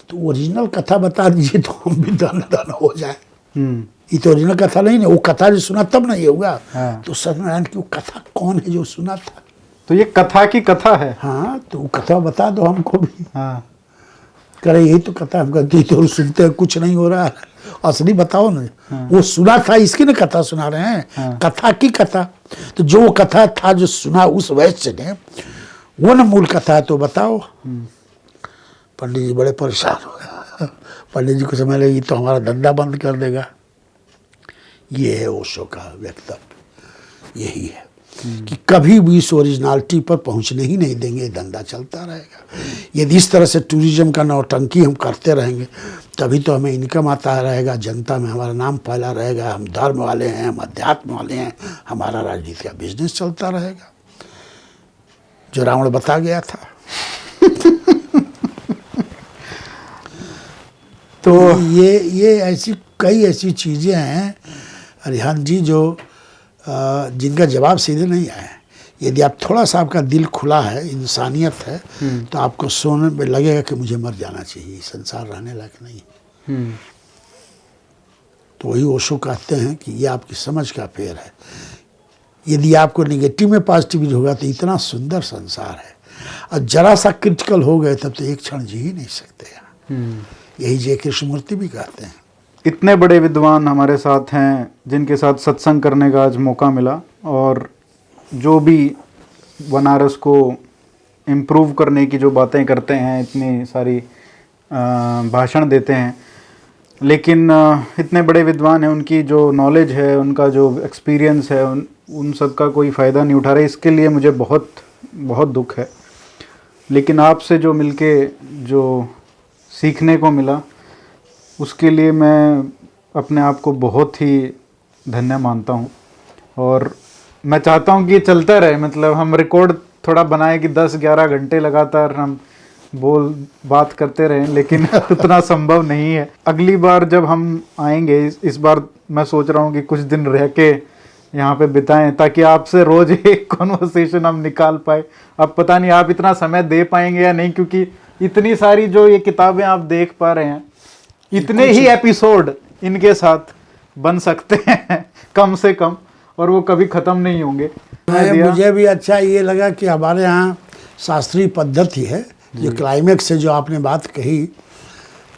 B: तो ओरिजिनल कथा बता दीजिए तो हम भी धन हो जाए। ये तो ओरिजिनल कथा नहीं है, वो कथा जो सुना तब ना ये हुआ। तो सत्यनारायण की वो कथा कौन है जो सुना था?
A: तो ये कथा की कथा है।
B: हाँ तो वो कथा बता दो हमको भी।
A: हाँ
B: करे यही तो कथा हम कहती तो सुनते हैं कुछ नहीं हो रहा है, असली बताओ ना। वो सुना था इसकी ना कथा सुना रहे हैं, कथा की कथा। तो जो वो कथा था जो सुना उस वैश्य ने, वो ना मूल कथा है, तो बताओ। पंडित जी बड़े परेशान हो गए। पंडित जी को समझ लगी तो हमारा धंधा बंद कर देगा। ये है ओशो का वक्तव्य, यही है कि कभी भी इस ओरिजिनलिटी पर पहुंचने ही नहीं देंगे, धंधा चलता रहेगा। यदि इस तरह से टूरिज्म का नौटंकी हम करते रहेंगे तभी तो हमें इनकम आता रहेगा, जनता में हमारा नाम फैला रहेगा, हम धर्म वाले हैं, हम अध्यात्म वाले हैं, हमारा राजनीति का बिजनेस चलता रहेगा, जो रावण बता गया था। तो ये ऐसी कई ऐसी चीज़ें हैं अरिहंत जी जो जिनका जवाब सीधे नहीं आया। यदि आप थोड़ा सा आपका दिल खुला है, इंसानियत है, तो आपको सोने में लगेगा कि मुझे मर जाना चाहिए, संसार रहने लायक नहीं। तो वही ओशो कहते हैं कि ये आपकी समझ का फेर है। यदि आपको निगेटिव में पॉजिटिविटी होगा तो इतना सुंदर संसार है, और जरा सा क्रिटिकल हो गए तब तो एक क्षण जी ही नहीं सकते। यही जय कृष्णमूर्ति भी कहते हैं।
A: इतने बड़े विद्वान हमारे साथ हैं जिनके साथ सत्संग करने का आज मौका मिला, और जो भी बनारस को इम्प्रूव करने की जो बातें करते हैं, इतनी सारी भाषण देते हैं, लेकिन इतने बड़े विद्वान हैं, उनकी जो नॉलेज है, उनका जो एक्सपीरियंस है, उन सब का कोई फ़ायदा नहीं उठा रहे। इसके लिए मुझे बहुत बहुत दुख है। लेकिन आपसे जो मिलके जो सीखने को मिला, उसके लिए मैं अपने आप को बहुत ही धन्य मानता हूँ। और मैं चाहता हूँ कि ये चलता रहे, मतलब हम रिकॉर्ड थोड़ा बनाए कि 10-11 घंटे लगातार हम बात करते रहें, लेकिन उतना संभव नहीं है। अगली बार जब हम आएंगे, इस बार मैं सोच रहा हूँ कि कुछ दिन रह के यहाँ पे बिताएं, ताकि आपसे रोज़ एक कॉन्वर्सेशन हम निकाल पाए। अब पता नहीं आप इतना समय दे पाएंगे या नहीं, क्योंकि इतनी सारी जो ये किताबें आप देख पा रहे हैं, इतने ही एपिसोड इनके साथ बन सकते हैं कम से कम, और वो कभी ख़त्म नहीं होंगे।
B: मुझे भी अच्छा ये लगा कि हमारे यहाँ शास्त्रीय पद्धति है, जो क्लाइमेक्स से जो आपने बात कही,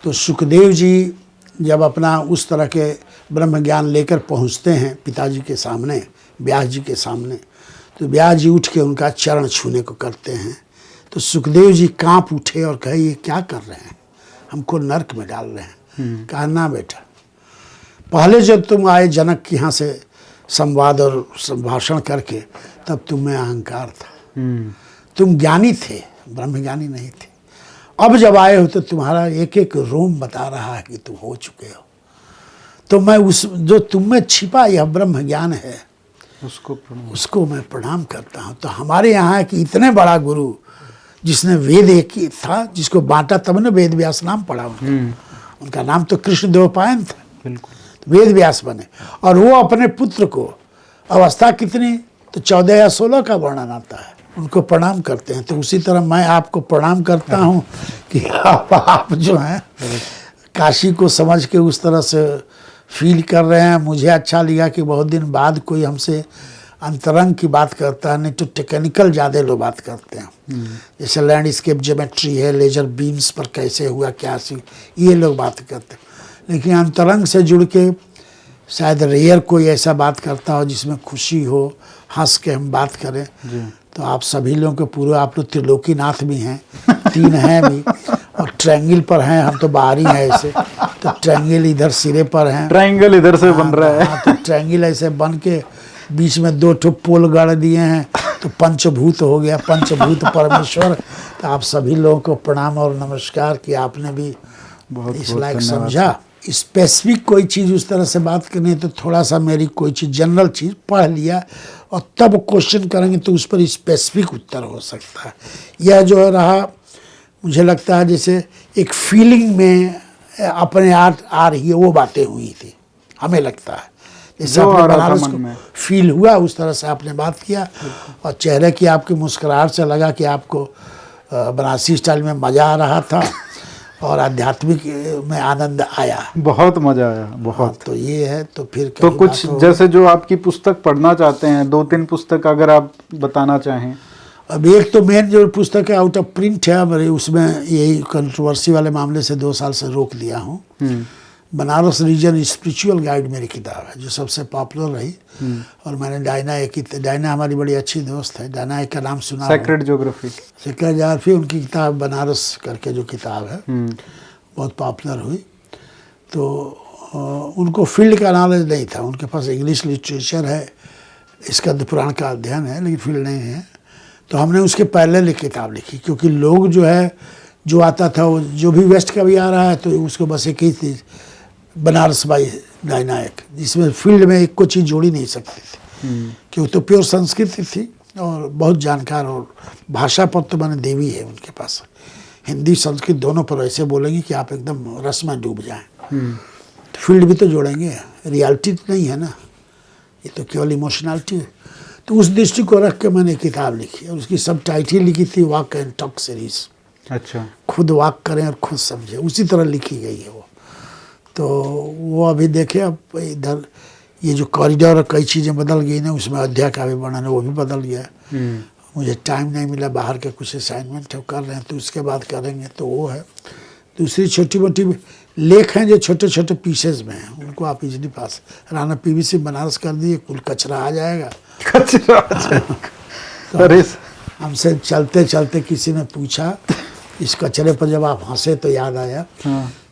B: तो सुखदेव जी जब अपना उस तरह के ब्रह्म ज्ञान लेकर पहुँचते हैं पिताजी के सामने, व्यास जी के सामने, तो व्यास जी उठ के उनका चरण छूने को करते हैं। तो सुखदेव जी कांप उठे और कहे ये क्या कर रहे हैं, हमको नर्क में डाल रहे हैं। कहा ना बेटा, पहले जब तुम आए जनक के यहाँ से संवाद और संभाषण करके, तब तुम में अहंकार था, तुम ज्ञानी थे, ब्रह्म ज्ञानी नहीं थे। अब जब आए हो तो तुम्हारा एक एक रोम बता रहा है कि तुम हो चुके हो। तो मैं उस जो तुम में छिपा यह ब्रह्म ज्ञान है, उसको मैं प्रणाम करता हूँ। तो हमारे यहाँ कि इतने बड़ा गुरु जिसने वेद एक ही था, जिसको बांटा, तब ने वेद व्यास नाम पड़ा उनका नाम तो कृष्ण देवपायन था, तो वेद व्यास बने। और वो अपने पुत्र को, अवस्था कितनी, तो 14 या 16 का वर्णन आता है, उनको प्रणाम करते हैं। तो उसी तरह मैं आपको प्रणाम करता हूँ कि आप जो हैं काशी को समझ के उस तरह से फील कर रहे हैं। मुझे अच्छा लगा कि बहुत दिन बाद कोई हमसे अंतरंग की बात करता है, नहीं तो टेक्निकल ज़्यादा लोग बात करते हैं। जैसे लैंडस्केप ज्योमेट्री है, लेजर बीम्स पर कैसे हुआ, क्या ये लोग बात करते हैं। लेकिन अंतरंग से जुड़ के शायद रेयर कोई ऐसा बात करता हो जिसमें खुशी हो, हंस के हम बात करें। तो आप सभी लोगों के पूरे, आप लोग त्रिलोकीनाथ भी हैं, 3 हैं भी, और ट्रायंगल पर हैं, हम तो बाहरी हैं ऐसे। तो ट्रायंगल इधर सिरे पर हैं,
A: ट्रायंगल इधर से बन रहा है।
B: हाँ, तो ट्रायंगल ऐसे बन के बीच में 2 ठो पोल गाड़ दिए हैं, तो पंचभूत हो गया, पंचभूत परमेश्वर। तो आप सभी लोगों को प्रणाम और नमस्कार कि आपने भी
A: बहुत
B: इस लायक समझा। स्पेसिफिक कोई चीज़ उस तरह से बात करनी है तो थोड़ा सा मेरी कोई चीज़ जनरल चीज़ पढ़ लिया और तब क्वेश्चन करेंगे तो उस पर स्पेसिफिक उत्तर हो सकता है। यह जो है रहा, मुझे लगता है जैसे एक फीलिंग में अपने आप आ रही है, वो बातें हुई थी, हमें लगता है जैसे अपने बनारस को फील हुआ उस तरह से आपने बात किया। और चेहरे की आपकी मुस्कुराहट से लगा कि आपको बनारसी स्टाइल में मज़ा आ रहा था और आध्यात्मिक में आनंद आया,
A: बहुत मजा आया, बहुत।
B: तो ये है। तो फिर
A: तो कुछ जैसे जो आपकी पुस्तक पढ़ना चाहते हैं, 2-3 पुस्तक अगर आप बताना चाहें।
B: अब एक तो मेन जो पुस्तक है आउट ऑफ प्रिंट है मेरे, उसमें यही कंट्रोवर्सी वाले मामले से 2 साल से रोक दिया हूँ। बनारस रीजन स्पिरिचुअल गाइड मेरी किताब है जो सबसे पॉपुलर रही। और मैंने डायना हमारी बड़ी अच्छी दोस्त है, डायना एक का नाम सुना,
A: सेक्रेड ज्योग्राफी,
B: सेक्रेड ज्योग्राफी, उनकी किताब बनारस करके जो किताब है बहुत पॉपुलर हुई। तो उनको फील्ड का नॉलेज नहीं था, उनके पास इंग्लिश लिटरेचर है, इसका पुराण का अध्ययन है, लेकिन फील्ड नहीं है। तो हमने उसके पहले किताब लिखी, क्योंकि लोग जो है जो आता था वो जो भी वेस्ट का भी आ रहा है तो उसको बस एक ही थी बनारस बाई डायना, जिसमें फील्ड में एक को चीज़ जोड़ी नहीं सकती थी, क्योंकि तो प्योर संस्कृति थी और बहुत जानकार, और भाषा पर तो मैंने देवी है उनके पास, हिंदी संस्कृत दोनों पर ऐसे बोलेंगे कि आप एकदम रस में डूब जाएं। तो फील्ड भी तो जोड़ेंगे, रियलिटी नहीं है ना, ये तो केवल इमोशनलिटी है। तो उस दृष्टि को रख के मैंने किताब लिखी और उसकी सब टाइटल लिखी थी वॉक एंड टॉक सीरीज।
A: अच्छा,
B: खुद वॉक करें और खुद समझें, उसी तरह लिखी गई है वो। तो वो अभी देखे, अब इधर ये जो कॉरिडोर और कई चीज़ें बदल गई ना, उसमें अध्याय का भी वर्णन है वो भी बदल गया। मुझे टाइम नहीं मिला, बाहर के कुछ असाइनमेंट कर रहे हैं, तो उसके बाद करेंगे। तो वो है। दूसरी छोटी मोटी लेख हैं जो छोटे छोटे पीसेज में हैं, उनको आप इजली पास राना पीवीसी बनारस कर दिए, कुल कचरा आ जाएगा।
A: कचरा आ जाएगा। अरे
B: हमसे चलते चलते किसी ने पूछा, इस कचरे पर जब आप हंसे तो याद आया,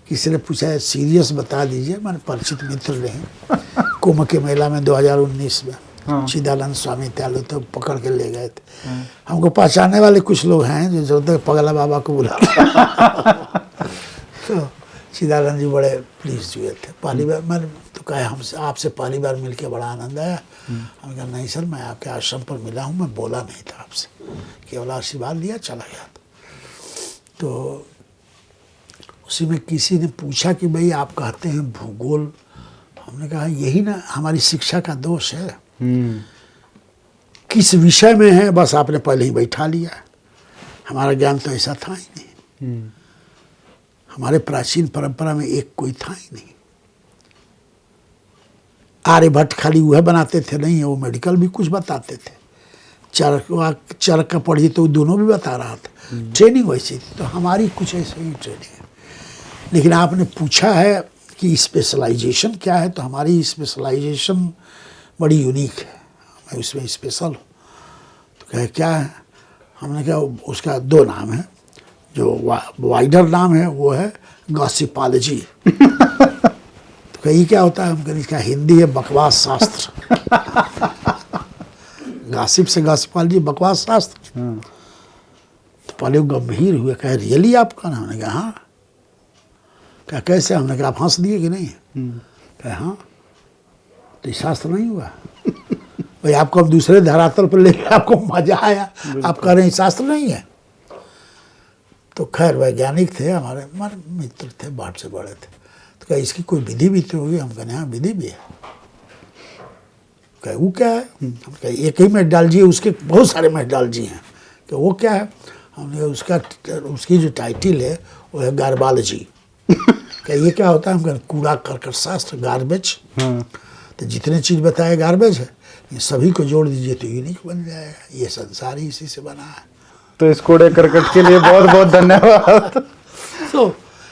B: किसी ने पूछा सीरियस बता दीजिए, मैंने परिचित मित्र रहे कुंभ के मेला में 2019 में चिदानंद स्वामी त्यालु तो पकड़ के ले गए थे। हमको पहचानने वाले कुछ लोग हैं जो पगला बाबा को बुला तो चिदानंद जी बड़े प्लीज हुए थे। पहली बार मैंने तो कहा हमसे आपसे पहली बार मिलके बड़ा आनंद आया। हमने कहा नहीं सर, मैं आपके आश्रम पर मिला हूँ, मैं बोला नहीं था आपसे, केवल आशीर्वाद लिया चला गया था। तो उसी में किसी ने पूछा कि भाई आप कहते हैं भूगोल, हमने कहा यही ना हमारी शिक्षा का दोष है, किस विषय में है बस आपने पहले ही बैठा लिया, हमारा ज्ञान तो ऐसा था ही नहीं। हमारे प्राचीन परंपरा में एक कोई था ही नहीं। आर्यभट्ट खाली वह बनाते थे नहीं, वो मेडिकल भी कुछ बताते थे, चरक का पढ़ी तो दोनों भी बता रहा था, ट्रेनिंग वैसी थी। तो हमारी कुछ ऐसे ही ट्रेनिंग है। लेकिन आपने पूछा है कि स्पेशलाइजेशन क्या है, तो हमारी स्पेशलाइजेशन बड़ी यूनिक है, मैं उसमें स्पेशल हूँ। तो कहे क्या है, हमने कहा उसका 2 नाम है, जो वाइडर नाम है वो है गॉसिपोलॉजी। तो कहीं क्या होता है, हम कहीं इसका हिंदी है बकवास शास्त्र। गॉसिप से गॉसिपोलॉजी बकवास शास्त्र। तो पहले वो गंभीर हुए, कहे रियली आपका नाम? हमने कहा हाँ। क्या कैसे? हमने कहा आप हंस दिए कि नहीं? कहे हाँ। तो ये शास्त्र नहीं हुआ भाई, आपको हम दूसरे धरातल पर ले आपको मजा आया, आप कह रहे हैं शास्त्र नहीं है। तो खैर वैज्ञानिक थे हमारे मित्र थे, बाट से बड़े थे। तो कहा इसकी कोई विधि भी तो होगी? हम कहने हाँ विधि भी है। कहे वो क्या है? हम कहे एक ही मेथोडोलॉजी है, उसके बहुत सारे मेथोडोलॉजी हैं। तो वो क्या है? हमने उसकी जो टाइटल है वो है गार्बालॉजी। क्या ये क्या होता है? हम कहते कूड़ा करकट शास्त्र, गार्बेज। तो जितने चीज़ बताए गार्बेज है, ये सभी को जोड़ दीजिए तो यूनिक बन जाएगा। ये संसार ही इसी से बना है।
A: तो इस कूड़े करकट के लिए बहुत बहुत धन्यवाद।
B: तो